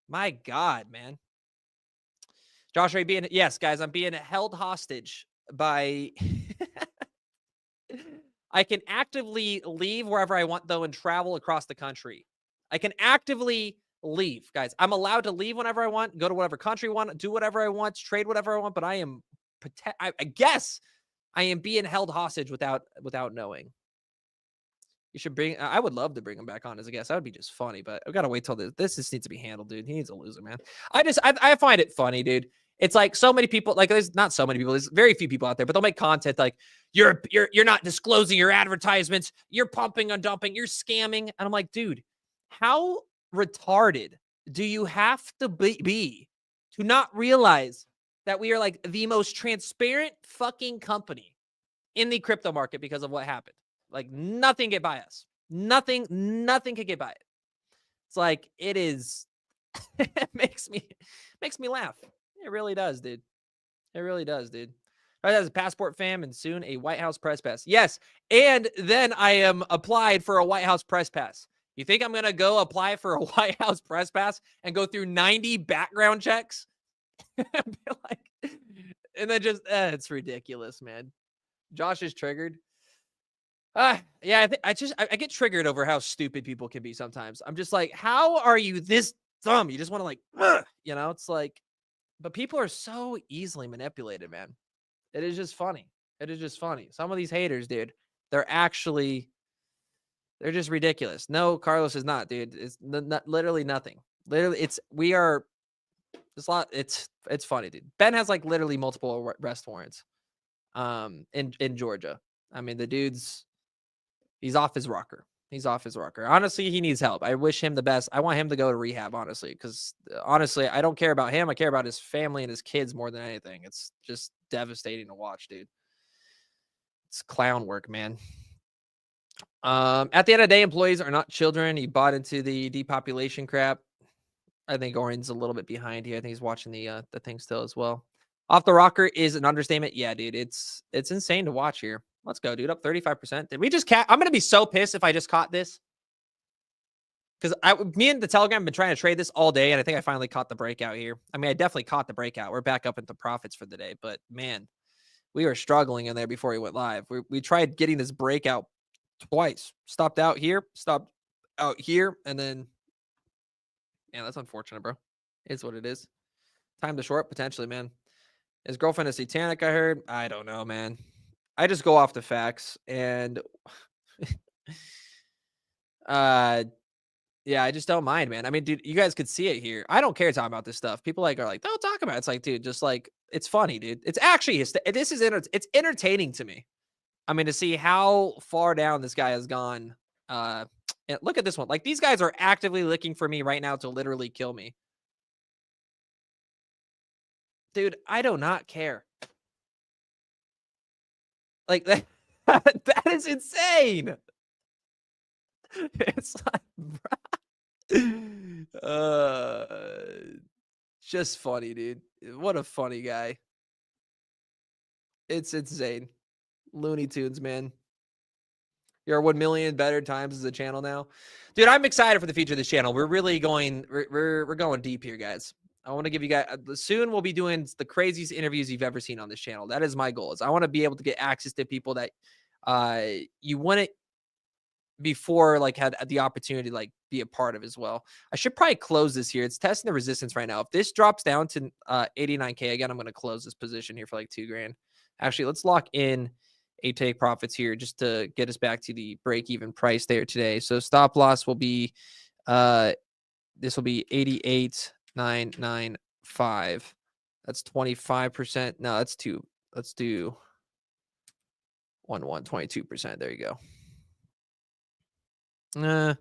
My God, man. Josh, are you being... Yes, guys, I'm being held hostage by... I can actively leave wherever I want, though, and travel across the country. I can actively leave, guys. I'm allowed to leave whenever I want, go to whatever country I want, do whatever I want, trade whatever I want, but I am... I guess I am being held hostage without knowing. You should bring. I would love to bring him back on as a guest. That would be just funny. But I've got to wait till this just needs to be handled, dude. He needs to lose it, man. I find it funny, dude. It's like so many people. Like there's not so many people. There's very few people out there, but they'll make content like you're not disclosing your advertisements. You're pumping and dumping. You're scamming. And I'm like, dude, how retarded do you have to be to not realize that we are like the most transparent fucking company in the crypto market because of what happened? Like nothing get by us. Nothing could get by it. It's like it is. It makes me laugh. It really does, dude. It really does, dude. I has a passport fam and soon a White House press pass. Yes, and then I am applied for a White House press pass. You think I'm gonna go apply for a White House press pass and go through 90 background checks? Like, and then just it's ridiculous, man. Josh is triggered. Yeah, I get triggered over how stupid people can be sometimes. I'm just like, how are you this dumb? You just want to like, it's like, but people are so easily manipulated, man. It is just funny. It is just funny. Some of these haters, dude, they're just ridiculous. No, Carlos is not, dude. It's literally nothing. Literally, it's funny, dude. Ben has like literally multiple arrest warrants, in Georgia. I mean, the dude's. He's off his rocker. Honestly, he needs help. I wish him the best. I want him to go to rehab, honestly, because honestly, I don't care about him. I care about his family and his kids more than anything. It's just devastating to watch, dude. It's clown work, man. At the end of the day, employees are not children. He bought into the depopulation crap. I think Orin's a little bit behind here. I think he's watching the thing still as well. Off the rocker is an understatement. Yeah, dude, it's insane to watch here. Let's go, dude. Up 35%. Did we just I'm going to be so pissed if I just caught this. Because me and the Telegram have been trying to trade this all day, and I think I finally caught the breakout here. I mean, I definitely caught the breakout. We're back up into profits for the day. But, man, we were struggling in there before we went live. We tried getting this breakout twice. Stopped out here, stopped out here, and then, man, that's unfortunate, bro. It's what it is. Time to short, potentially, man. His girlfriend is satanic, I heard. I don't know, man. I just go off the facts, and yeah, I just don't mind, man. I mean, dude, you guys could see it here. I don't care talking about this stuff. People are like, don't talk about it. It's like, dude, just like, it's funny, dude. It's actually, it's entertaining to me. I mean, to see how far down this guy has gone. And look at this one. Like, these guys are actively looking for me right now to literally kill me. Dude, I do not care. Like, that is insane. It's like, just funny, dude. What a funny guy. It's insane. Looney Tunes, man. You're 1 million better times as a channel now. Dude, I'm excited for the future of this channel. We're really going, we're going deep here, guys. I want to give you guys, soon we'll be doing the craziest interviews you've ever seen on this channel. That is my goal. Is I want to be able to get access to people that you wouldn't before like had the opportunity to like be a part of as well. I should probably close this here. It's testing the resistance right now. If this drops down to 89K again, I'm going to close this position here for like $2,000. Actually, let's lock in a take profits here just to get us back to the break-even price there today. So stop loss will be this will be 88,995. That's 25%. No, that's two. Let's do 22%. There you go. Put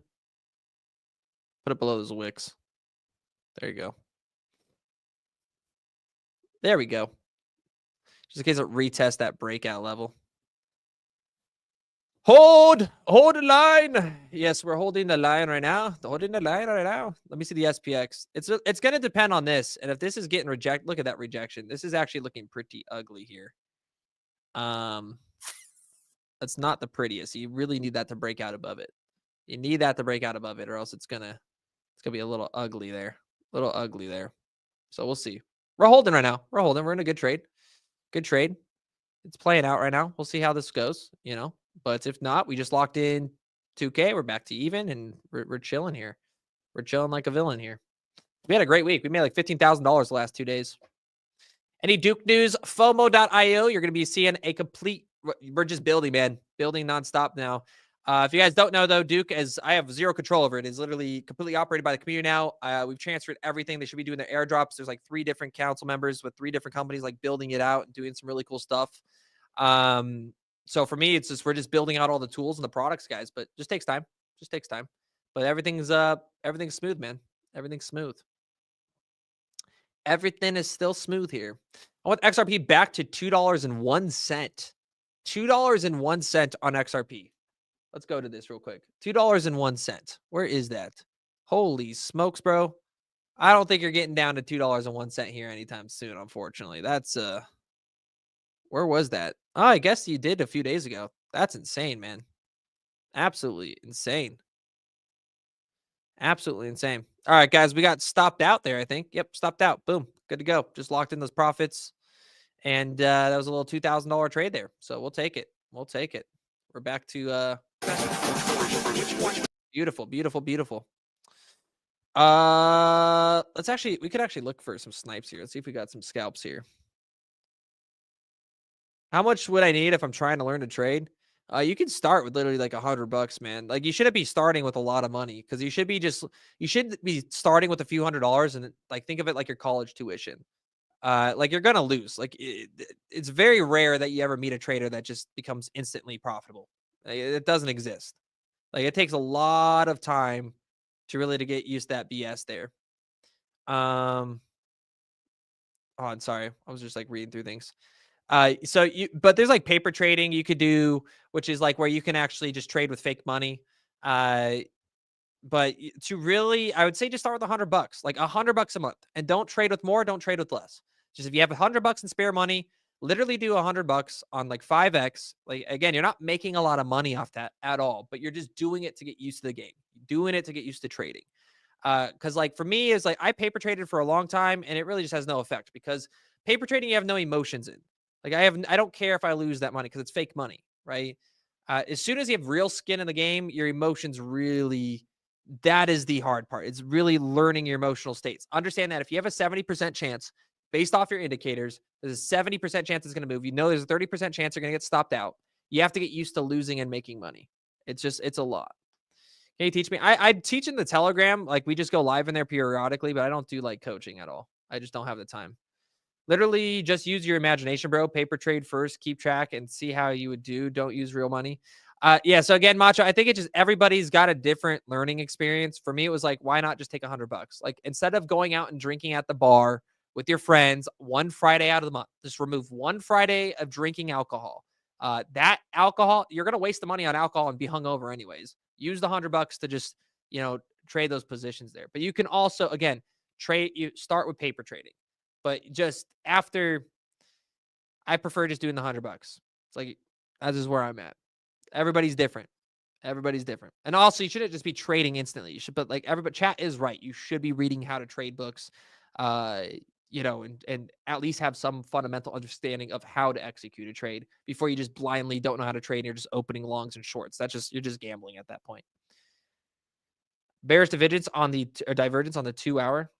it below those wicks. There you go. There we go. Just in case it retests that breakout level. Hold the line. Yes, we're holding the line right now. Holding the line right now. Let me see the SPX. It's going to depend on this. And if this is getting rejected, look at that rejection. This is actually looking pretty ugly here. That's not the prettiest. You really need that to break out above it. You need that to break out above it, or else it's gonna be a little ugly there. So we'll see. We're holding right now. We're holding. We're in a good trade. Good trade. It's playing out right now. We'll see how this goes, you know. But if not, we just locked in 2K. We're back to even, and we're chilling here. We're chilling like a villain here. We had a great week. We made like $15,000 the last 2 days. Any Duke news? FOMO.io. You're going to be seeing a complete. We're just building, man. Building nonstop now. If you guys don't know, though, Duke, as I have zero control over it, is literally completely operated by the community now. We've transferred everything. They should be doing their airdrops. There's like 3 different council members with 3 different companies like building it out and doing some really cool stuff. So for me, it's just we're just building out all the tools and the products, guys. But just takes time. Just takes time. But everything's smooth, man. Everything's smooth. Everything is still smooth here. I want XRP back to $2.01. $2.01 on XRP. Let's go to this real quick. $2.01. Where is that? Holy smokes, bro. I don't think you're getting down to $2.01 here anytime soon, unfortunately. That's where was that? Oh, I guess you did a few days ago. That's insane, man. Absolutely insane. Absolutely insane. All right, guys, we got stopped out there, I think. Yep, stopped out. Boom. Good to go. Just locked in those profits. And that was a little $2,000 trade there. So we'll take it. We'll take it. We're back to beautiful, beautiful, beautiful. We could actually look for some snipes here. Let's see if we got some scalps here. How much would I need if I'm trying to learn to trade? You can start with literally like $100, man. Like you shouldn't be starting with a lot of money because you should be starting with a few $100s and like think of it like your college tuition. Like you're gonna lose. Like it's very rare that you ever meet a trader that just becomes instantly profitable. Like, it doesn't exist. Like it takes a lot of time to get used to that BS there. Oh, I'm sorry. I was just like reading through things. But there's like paper trading you could do, which is like where you can actually just trade with fake money. But to really, I would say just start with $100, like $100 a month, and don't trade with more, don't trade with less. Just if you have $100 in spare money, literally do $100 on like 5x. Like again, you're not making a lot of money off that at all, but you're just doing it to get used to the game, doing it to get used to trading. Because like for me, is like I paper traded for a long time, and it really just has no effect because paper trading you have no emotions in. Like I don't care if I lose that money because it's fake money, right? As soon as you have real skin in the game, your emotions really. That is the hard part. It's really learning your emotional states. Understand that if you have a 70% chance based off your indicators, there's a 70% chance it's going to move. You know, there's a 30% chance you're going to get stopped out. You have to get used to losing and making money. It's a lot. Can you teach me? I teach in the Telegram. Like we just go live in there periodically, but I don't do like coaching at all. I just don't have the time. Literally just use your imagination, bro. Paper trade first, keep track and see how you would do. Don't use real money. Yeah. So again, Macho, I think it just, everybody's got a different learning experience. For me, it was like, why not just take $100? Like instead of going out and drinking at the bar with your friends one Friday out of the month, just remove one Friday of drinking alcohol. That alcohol, you're going to waste the money on alcohol and be hungover anyways. Use the $100 to just, trade those positions there. But you can also, again, you start with paper trading, but just after, I prefer just doing the $100. It's like, that is where I'm at. Everybody's different. Everybody's different. And also, you shouldn't just be trading instantly. You should, but like everybody, chat is right. You should be reading how to trade books, and at least have some fundamental understanding of how to execute a trade before you just blindly don't know how to trade and you're just opening longs and shorts. You're just gambling at that point. Bearish divergence on the 2 hour.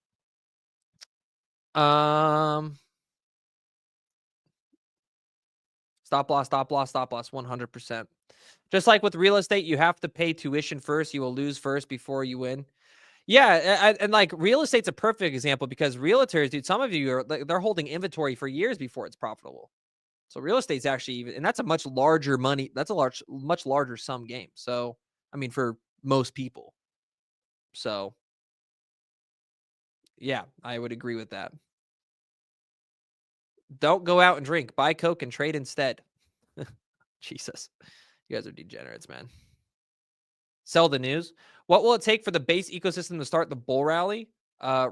Stop loss, 100%. Just like with real estate, you have to pay tuition first. You will lose first before you win. Yeah, and like real estate's a perfect example because realtors, dude, some of you they're holding inventory for years before it's profitable. So real estate's actually and that's a much larger money. That's much larger sum game. So, I mean, for most people. So, yeah, I would agree with that. Don't go out and drink. Buy Coke and trade instead. Jesus. You guys are degenerates, man. Sell the news. What will it take for the base ecosystem to start the bull rally?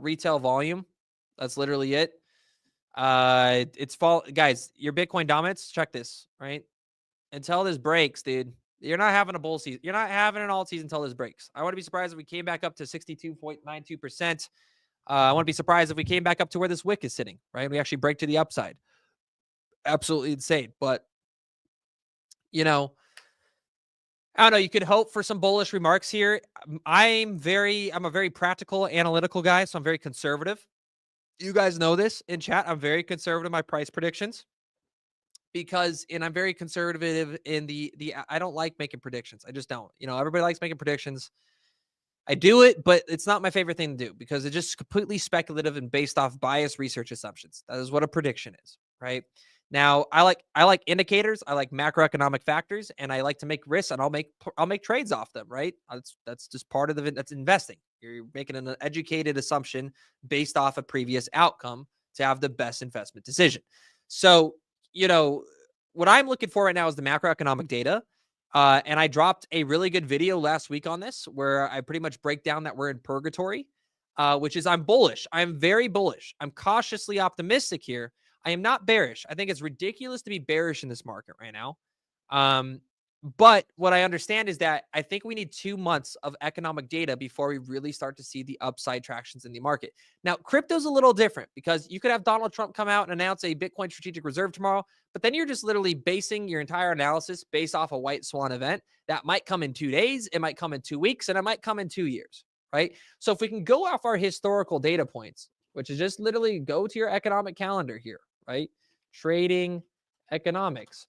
Retail volume. That's literally it. Guys, your Bitcoin dominance, check this, right? Until this breaks, dude, you're not having a bull season. You're not having an alt season until this breaks. I wouldn't be surprised if we came back up to 62.92%. I wouldn't be surprised if we came back up to where this wick is sitting, right? We actually break to the upside. Absolutely insane. But, I don't know. You could hope for some bullish remarks here. I'm a very practical, analytical guy, so I'm very conservative. You guys know this in chat. I'm very conservative in my price predictions and I'm very conservative in I don't like making predictions. I just don't. Everybody likes making predictions. I do it, but it's not my favorite thing to do because it's just completely speculative and based off biased research assumptions. That is what a prediction is, right? Now, I like indicators, I like macroeconomic factors, and I like to make risks, and I'll make trades off them, right? That's just part of that's investing. You're making an educated assumption based off a previous outcome to have the best investment decision. So, what I'm looking for right now is the macroeconomic data. And I dropped a really good video last week on this where I pretty much break down that we're in purgatory, which is I'm bullish. I'm very bullish. I'm cautiously optimistic here. I am not bearish. I think it's ridiculous to be bearish in this market right now. But what I understand is that I think we need 2 months of economic data before we really start to see the upside tractions in the market. Now, crypto's a little different because you could have Donald Trump come out and announce a Bitcoin strategic reserve tomorrow, but then you're just literally basing your entire analysis based off a white swan event that might come in 2 days, it might come in 2 weeks, and it might come in 2 years, right? So if we can go off our historical data points, which is just literally go to your economic calendar here, right? Trading economics.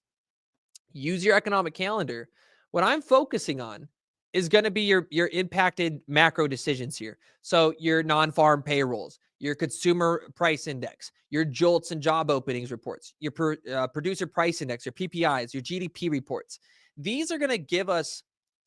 Use your economic calendar. What I'm focusing on is going to be your impacted macro decisions here. So your non-farm payrolls, your consumer price index, your JOLTS and job openings reports, your producer price index, your PPIs, your GDP reports. These are going to give us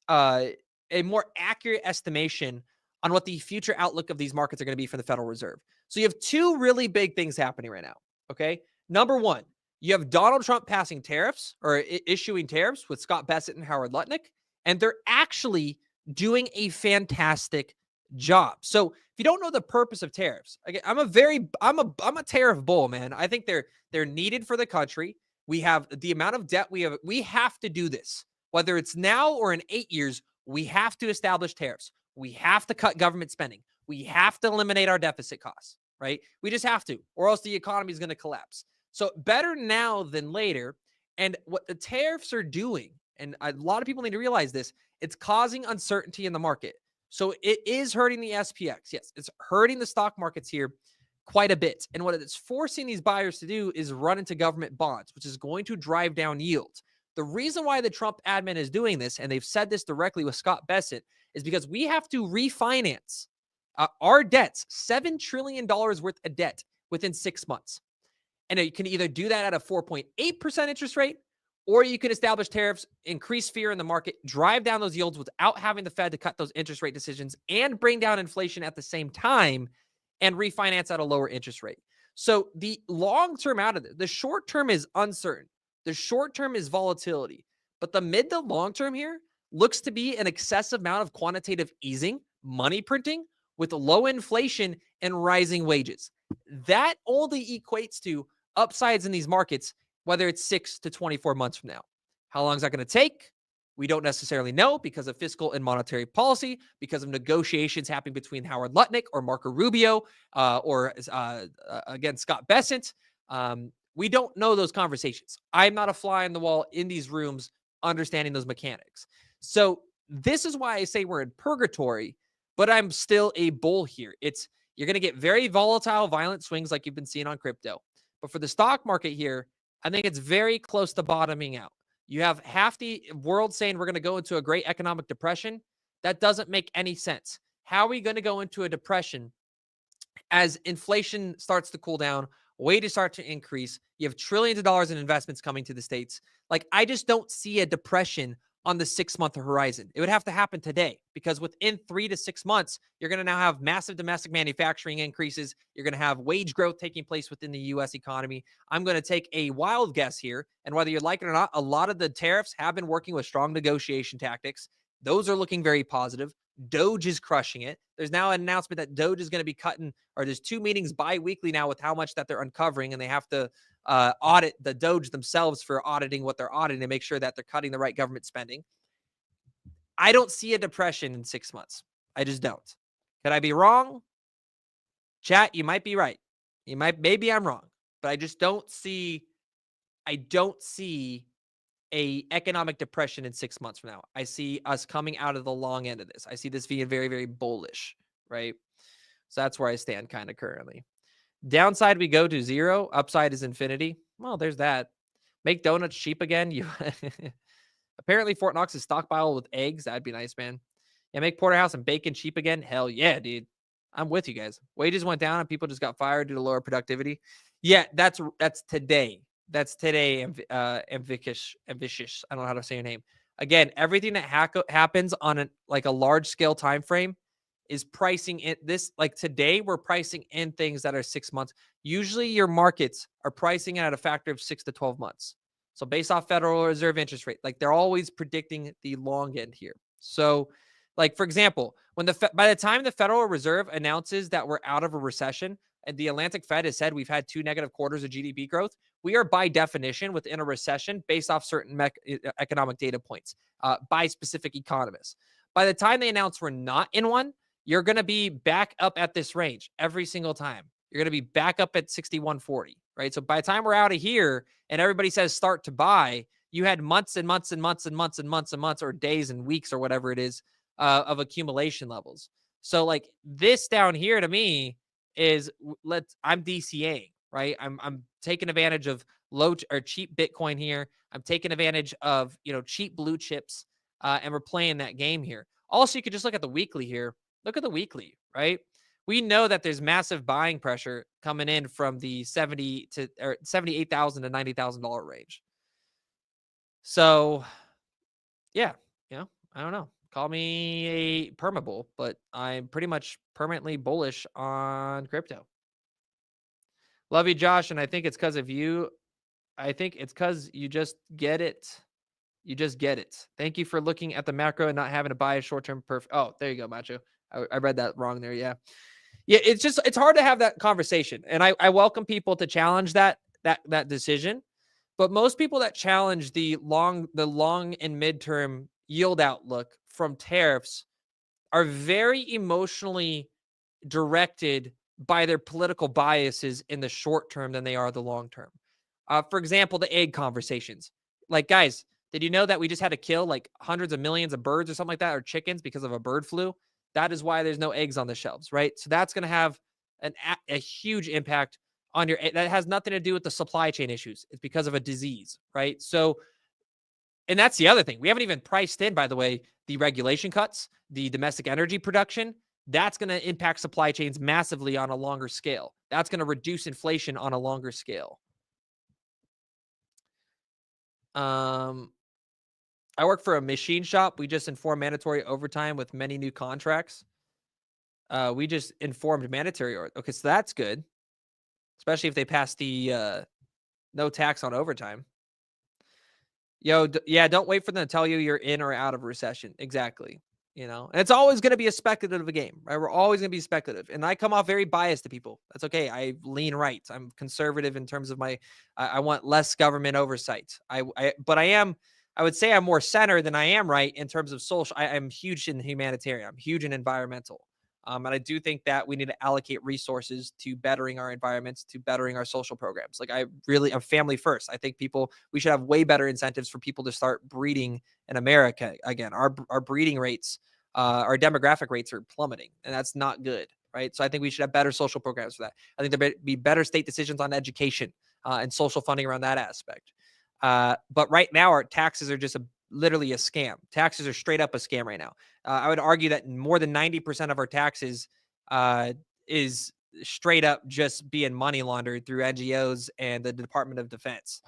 a more accurate estimation on what the future outlook of these markets are going to be for the Federal Reserve. So you have 2 really big things happening right now. Okay. Number one, you have Donald Trump passing tariffs or issuing tariffs with Scott Bessent and Howard Lutnick, and they're actually doing a fantastic job. So if you don't know the purpose of tariffs, again, I'm a tariff bull, man. I think they're needed for the country. We have the amount of debt we have. We have to do this, whether it's now or in 8 years. We have to establish tariffs. We have to cut government spending. We have to eliminate our deficit costs, right? We just have to, or else the economy is going to collapse. So better now than later. And what the tariffs are doing, and a lot of people need to realize this, it's causing uncertainty in the market. So it is hurting the SPX. Yes, it's hurting the stock markets here quite a bit. And what it's forcing these buyers to do is run into government bonds, which is going to drive down yields. The reason why the Trump admin is doing this, and they've said this directly with Scott Bessent, is because we have to refinance our debts, $7 trillion worth of debt within 6 months. And you can either do that at a 4.8% interest rate, or you can establish tariffs, increase fear in the market, drive down those yields without having the Fed to cut those interest rate decisions and bring down inflation at the same time and refinance at a lower interest rate. So the long term out of it, the short term is uncertain. The short term is volatility. But the mid to long term here looks to be an excessive amount of quantitative easing, money printing with low inflation and rising wages. That only equates to upsides in these markets, whether it's 6 to 24 months from now. How long is that going to take? We don't necessarily know because of fiscal and monetary policy, because of negotiations happening between Howard Lutnick or Marco Rubio or again, Scott Bessent. We don't know those conversations. I'm not a fly on the wall in these rooms understanding those mechanics. So this is why I say we're in purgatory, but I'm still a bull here. You're going to get very volatile, violent swings like you've been seeing on crypto. But for the stock market here, I think it's very close to bottoming out. You have half the world saying we're going to go into a great economic depression. That doesn't make any sense. How are we going to go into a depression as inflation starts to cool down, wages start to increase? You have trillions of dollars in investments coming to the States. Like, I just don't see a depression on the 6-month horizon. It would have to happen today because within 3 to 6 months, you're going to now have massive domestic manufacturing increases. You're going to have wage growth taking place within the U.S. economy. I'm going to take a wild guess here. And whether you like it or not, a lot of the tariffs have been working with strong negotiation tactics. Those are looking very positive. Doge is crushing it. There's now an announcement that Doge is going to be cutting, or there's 2 meetings bi-weekly now with how much that they're uncovering, and they have to audit the Doge themselves for auditing what they're auditing to make sure that they're cutting the right government spending. I don't see a depression in 6 months. I just don't. Could I be wrong? Chat, you might be right. Maybe I'm wrong, but I just don't see a economic depression in 6 months from now. I see us coming out of the long end of this. I see this being very, very bullish, right? So that's where I stand kind of currently. Downside, we go to 0. Upside is infinity. Well, there's that. Make donuts cheap again. You apparently Fort Knox is stockpile with eggs. That'd be nice, man. Yeah, make porterhouse and bacon cheap again. Hell yeah, dude. I'm with you guys. Wages went down and people just got fired due to lower productivity. Yeah, that's today. That's today. Ambitious. I don't know how to say your name. Again, everything that happens on a large scale time frame is pricing in this. Like today, we're pricing in things that are 6 months. Usually, your markets are pricing at a factor of 6 to 12 months. So based off Federal Reserve interest rate, like they're always predicting the long end here. So, like for example, when by the time the Federal Reserve announces that we're out of a recession, and the Atlantic Fed has said we've had 2 negative quarters of GDP growth, we are by definition within a recession based off certain economic data points by specific economists. By the time they announce we're not in one, you're going to be back up at this range every single time. You're going to be back up at 61.40, right? So by the time we're out of here and everybody says start to buy, you had months and months and months and months and months and months or days and weeks or whatever it is of accumulation levels. So like this down here to me is I'm DCAing, right? I'm taking advantage of low or cheap Bitcoin here. I'm taking advantage of, cheap blue chips, and we're playing that game here. Also, you could just look at the weekly here. Look at the weekly, right? We know that there's massive buying pressure coming in from the $78,000 to $90,000 range. So, yeah, I don't know. Call me a permabull, but I'm pretty much permanently bullish on crypto. Love you, Josh, and I think it's because of you. I think it's because you just get it. You just get it. Thank you for looking at the macro and not having to buy a short-term Oh, there you go, Macho. I read that wrong there. Yeah. It's hard to have that conversation. And I welcome people to challenge that decision. But most people that challenge the long and midterm yield outlook from tariffs are very emotionally directed by their political biases in the short term than they are the long term. For example, the egg conversations. Like, guys, did you know that we just had to kill like hundreds of millions of birds or something like that, or chickens because of a bird flu? That is why there's no eggs on the shelves, right? So that's going to have a huge impact on that has nothing to do with the supply chain issues. It's because of a disease, right? So, and that's the other thing. We haven't even priced in, by the way, the regulation cuts, the domestic energy production. That's going to impact supply chains massively on a longer scale. That's going to reduce inflation on a longer scale. I work for a machine shop. We just informed mandatory overtime with many new contracts. We just informed mandatory. Okay, so that's good. Especially if they pass the no tax on overtime. Yeah, don't wait for them to tell you you're in or out of a recession. Exactly. And it's always going to be a speculative game, right? We're always going to be speculative. And I come off very biased to people. That's okay. I lean right. I'm conservative in terms of I want less government oversight. But I would say I'm more center than I am right in terms of social. I'm huge in humanitarian. I'm huge in environmental. And I do think that we need to allocate resources to bettering our environments, to bettering our social programs. Like I'm family first. I think we should have way better incentives for people to start breeding in America. Again, our breeding rates, our demographic rates are plummeting, and that's not good, right? So I think we should have better social programs for that. I think there be better state decisions on education and social funding around that aspect. But right now, our taxes are just literally a scam. Taxes are straight up a scam right now. I would argue that more than 90% of our taxes is straight up just being money laundered through NGOs and the Department of Defense.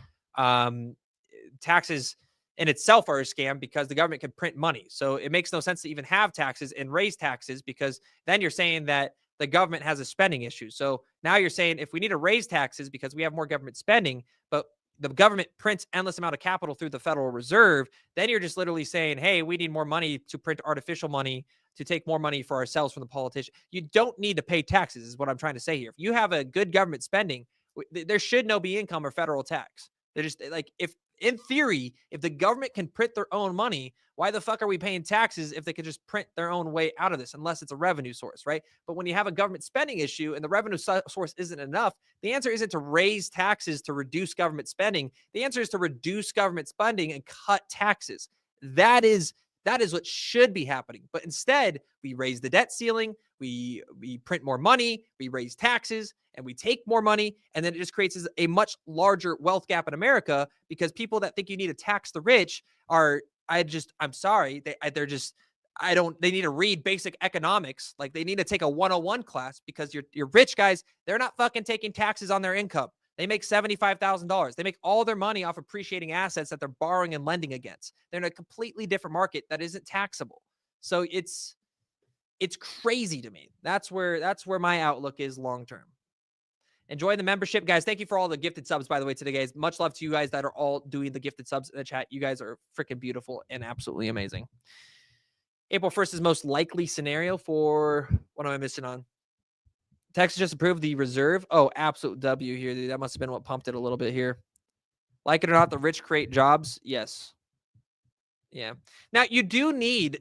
Taxes in itself are a scam because the government can print money. So it makes no sense to even have taxes and raise taxes, because then you're saying that the government has a spending issue. So now you're saying if we need to raise taxes because we have more government spending, but the government prints endless amount of capital through the Federal Reserve, then you're just literally saying, hey, we need more money to print artificial money to take more money for ourselves from the politician. You don't need to pay taxes is what I'm trying to say here. If you have a good government spending, there should no be income or federal tax. They're just like, in theory, if the government can print their own money, why the fuck are we paying taxes if they could just print their own way out of this, unless it's a revenue source, right? But when you have a government spending issue and the revenue source isn't enough, the answer isn't to raise taxes to reduce government spending. The answer is to reduce government spending and cut taxes. That is what should be happening. But instead, we raise the debt ceiling, we print more money, we raise taxes, and we take more money, and then it just creates a much larger wealth gap in America because people that think you need to tax the rich are, I'm sorry, they're just, they need to read basic economics. Like they need to take a 101 class because your rich guys, they're not fucking taking taxes on their income. They make $75,000. They make all their money off appreciating assets that they're borrowing and lending against. They're in a completely different market that isn't taxable. So it's crazy to me. That's where my outlook is long term. Enjoy the membership, guys. Thank you for all the gifted subs, by the way, today, guys. Much love to you guys that are all doing the gifted subs in the chat. You guys are freaking beautiful and absolutely amazing. April 1st is most likely scenario for, what am I missing on? Texas just approved the reserve. Oh, absolute W here, dude. That must have been what pumped it a little bit here. Like it or not, the rich create jobs. Yes. Yeah. Now you do need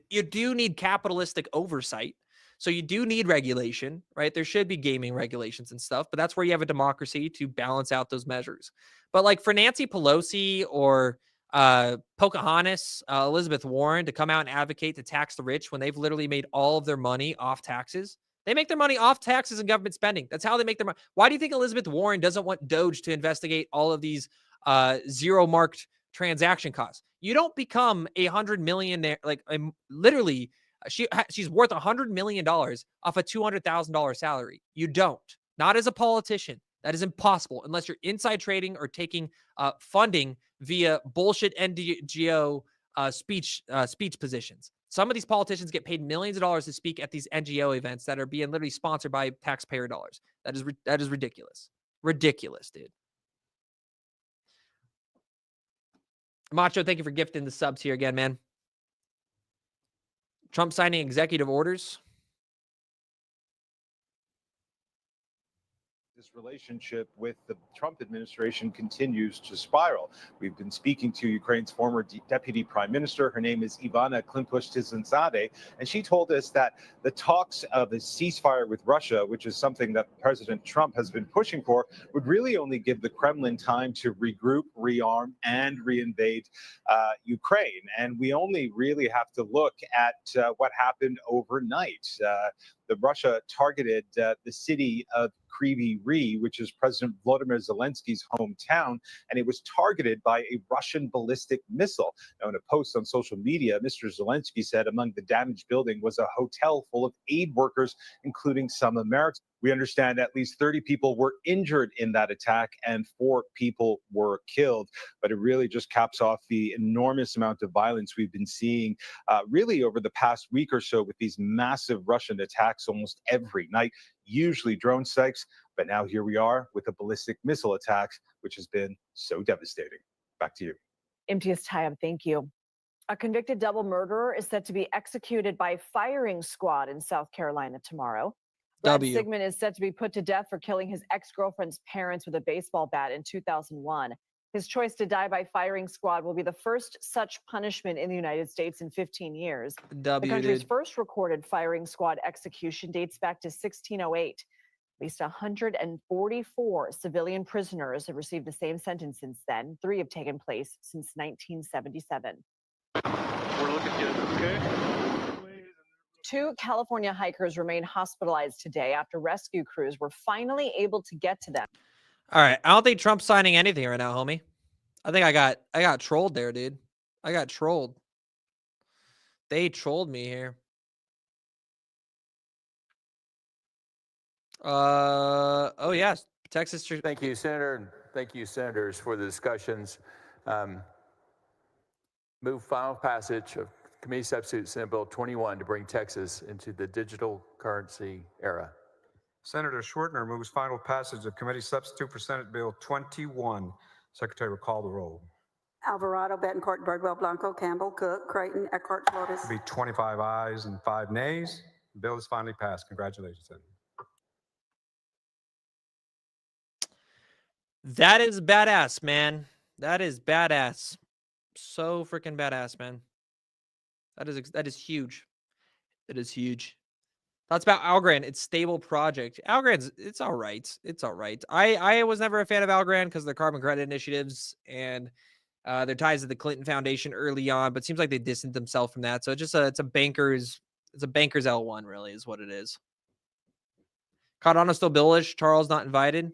capitalistic oversight. So you do need regulation, right? There should be gaming regulations and stuff, but that's where you have a democracy to balance out those measures. But like for Nancy Pelosi or Pocahontas, Elizabeth Warren to come out and advocate to tax the rich when they've literally made all of their money off taxes. They make their money off taxes and government spending. That's how they make their money. Why do you think Elizabeth Warren doesn't want Doge to investigate all of these zero marked transaction costs? You don't become $100 millionaire, like literally she's worth $100 million off a $200,000 salary. You don't, not as a politician. That is impossible unless you're inside trading or taking funding via bullshit NGO speech positions. Some of these politicians get paid millions of dollars to speak at these NGO events that are being literally sponsored by taxpayer dollars. That is ridiculous. Ridiculous, dude. Macho, thank you for gifting the subs here again, man. Trump signing executive orders. This relationship with the Trump administration continues to spiral. We've been speaking to Ukraine's former deputy prime minister. Her name is Ivana Klimpoush-Tizandzadeh, and she told us that the talks of a ceasefire with Russia, which is something that President Trump has been pushing for, would really only give the Kremlin time to regroup, rearm, and reinvade Ukraine. And we only really have to look at what happened overnight. The Russia targeted the city of Kryvyi Rih, which is President Volodymyr Zelensky's hometown, and it was targeted by a Russian ballistic missile. Now, in a post on social media, Mr. Zelensky said among the damaged building was a hotel full of aid workers, including some Americans. We understand at least 30 people were injured in that attack and 4 people were killed. But it really just caps off the enormous amount of violence we've been seeing really over the past week or so with these massive Russian attacks almost every night, usually drone strikes. But now here we are with a ballistic missile attack, which has been so devastating. Back to you. MTS Tyab, thank you. A convicted double murderer is set to be executed by firing squad in South Carolina tomorrow. Brad Sigmund is set to be put to death for killing his ex-girlfriend's parents with a baseball bat in 2001. His choice to die by firing squad will be the first such punishment in the United States in 15 years. The country's first recorded firing squad execution dates back to 1608. At least 144 civilian prisoners have received the same sentence since then. 3 have taken place since 1977. We're looking good, okay? 2 California hikers remain hospitalized today after rescue crews were finally able to get to them. All right. I don't think Trump's signing anything right now, homie. I think I got trolled there, dude. I got trolled. They trolled me here. Oh yes, Texas. Thank you, Senator, and thank you, senators, for the discussions. Move final passage of Committee Substitute Senate Bill 21 to bring Texas into the digital currency era. Senator Schwertner moves final passage of Committee Substitute for Senate Bill 21. Secretary will call the roll. Alvarado, Betancourt, Birdwell, Blanco, Campbell, Cook, Creighton, Eckhart, Flores. Be 25 ayes and 5 nays. The bill is finally passed. Congratulations, Senator. That is badass, man. That is badass. So freaking badass, man. That is huge. It is huge. Thoughts about Algorand? It's stable project. Algorand's it's all right. It's all right. I was never a fan of Algorand because of their carbon credit initiatives and their ties to the Clinton Foundation early on, but it seems like they distanced themselves from that. So it's a banker's L1 really is what it is. Cardano's still bullish. Charles not invited.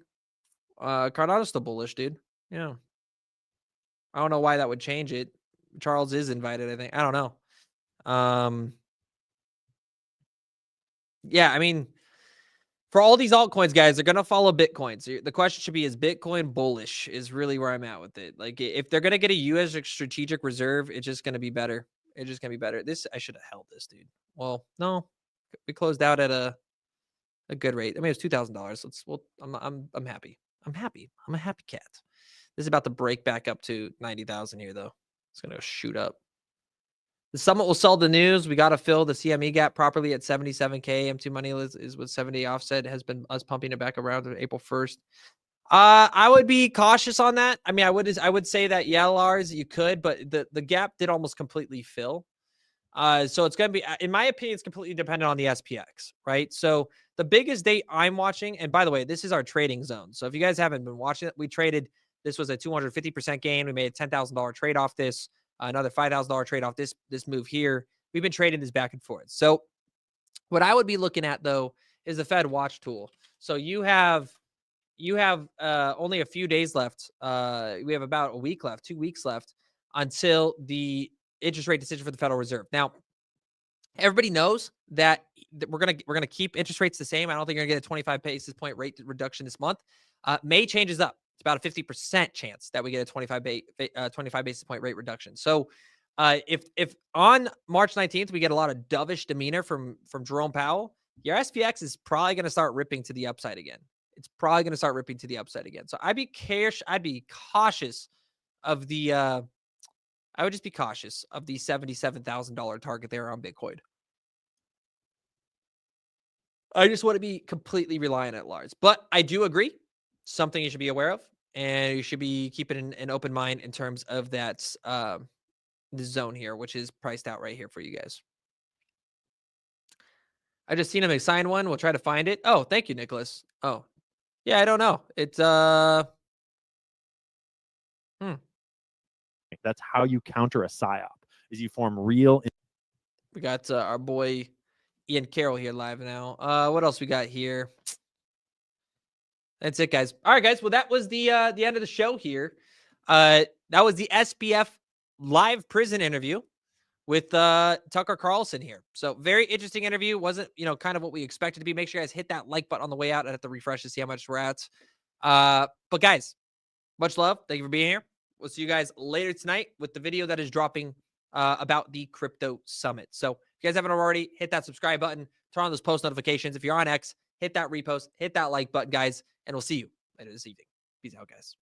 Cardano's still bullish, dude. Yeah. I don't know why that would change it. Charles is invited, I think. I don't know. Yeah, I mean, for all these altcoins, guys, they're going to follow Bitcoin. So the question should be, is Bitcoin bullish is really where I'm at with it. Like, if they're going to get a U.S. strategic reserve, it's just going to be better. It's just going to be better. This, I should have held this, dude. Well, no, we closed out at a good rate. I mean, it's $2,000. I'm happy. I'm happy. I'm a happy cat. This is about to break back up to 90,000 here, though. It's going to shoot up. The summit will sell the news. We got to fill the CME gap properly at 77K. M2 money is with 70 offset. Has been us pumping it back around to April 1st. I would be cautious on that. I mean, I would say that, yeah, Lars, you could, but the gap did almost completely fill. So it's going to be, in my opinion, it's completely dependent on the SPX, right? So the biggest date I'm watching, and by the way, this is our trading zone. So if you guys haven't been watching it, we traded, this was a 250% gain. We made a $10,000 trade off this, another $5,000 trade off this move here. We've been trading this back and forth. So what I would be looking at, though, is the Fed watch tool. So you have only a few days left. We have about a week left, 2 weeks left until the interest rate decision for the Federal Reserve. Now, everybody knows that we're gonna keep interest rates the same. I don't think you're gonna get a 25 basis point rate reduction this month. May changes up. It's about a 50% chance that we get a 25 basis point rate reduction. So if on March 19th we get a lot of dovish demeanor from Jerome Powell, your SPX is probably going to start ripping to the upside again. It's probably going to start ripping to the upside again. So I'd be cautious of the I would just be cautious of the $77,000 target there on Bitcoin. I just want to be completely reliant at Lars. But I do agree, something you should be aware of, and you should be keeping an open mind in terms of that the zone here, which is priced out right here for you guys. I just seen him assign one. We'll try to find it. Oh, thank you, Nicholas. Oh, yeah, I don't know. It's That's how you counter a psyop. Is you form real. We got our boy Ian Carroll here live now. What else we got here? That's it, guys. All right, guys. Well, that was the end of the show here. That was the SBF live prison interview with Tucker Carlson here. So very interesting interview. Wasn't, kind of what we expected to be. Make sure you guys hit that like button on the way out. I have to refresh to see how much we're at. But guys, much love. Thank you for being here. We'll see you guys later tonight with the video that is dropping about the crypto summit. So if you guys haven't already, hit that subscribe button, turn on those post notifications. If you're on X, hit that repost, hit that like button, guys, and we'll see you later this evening. Peace out, guys.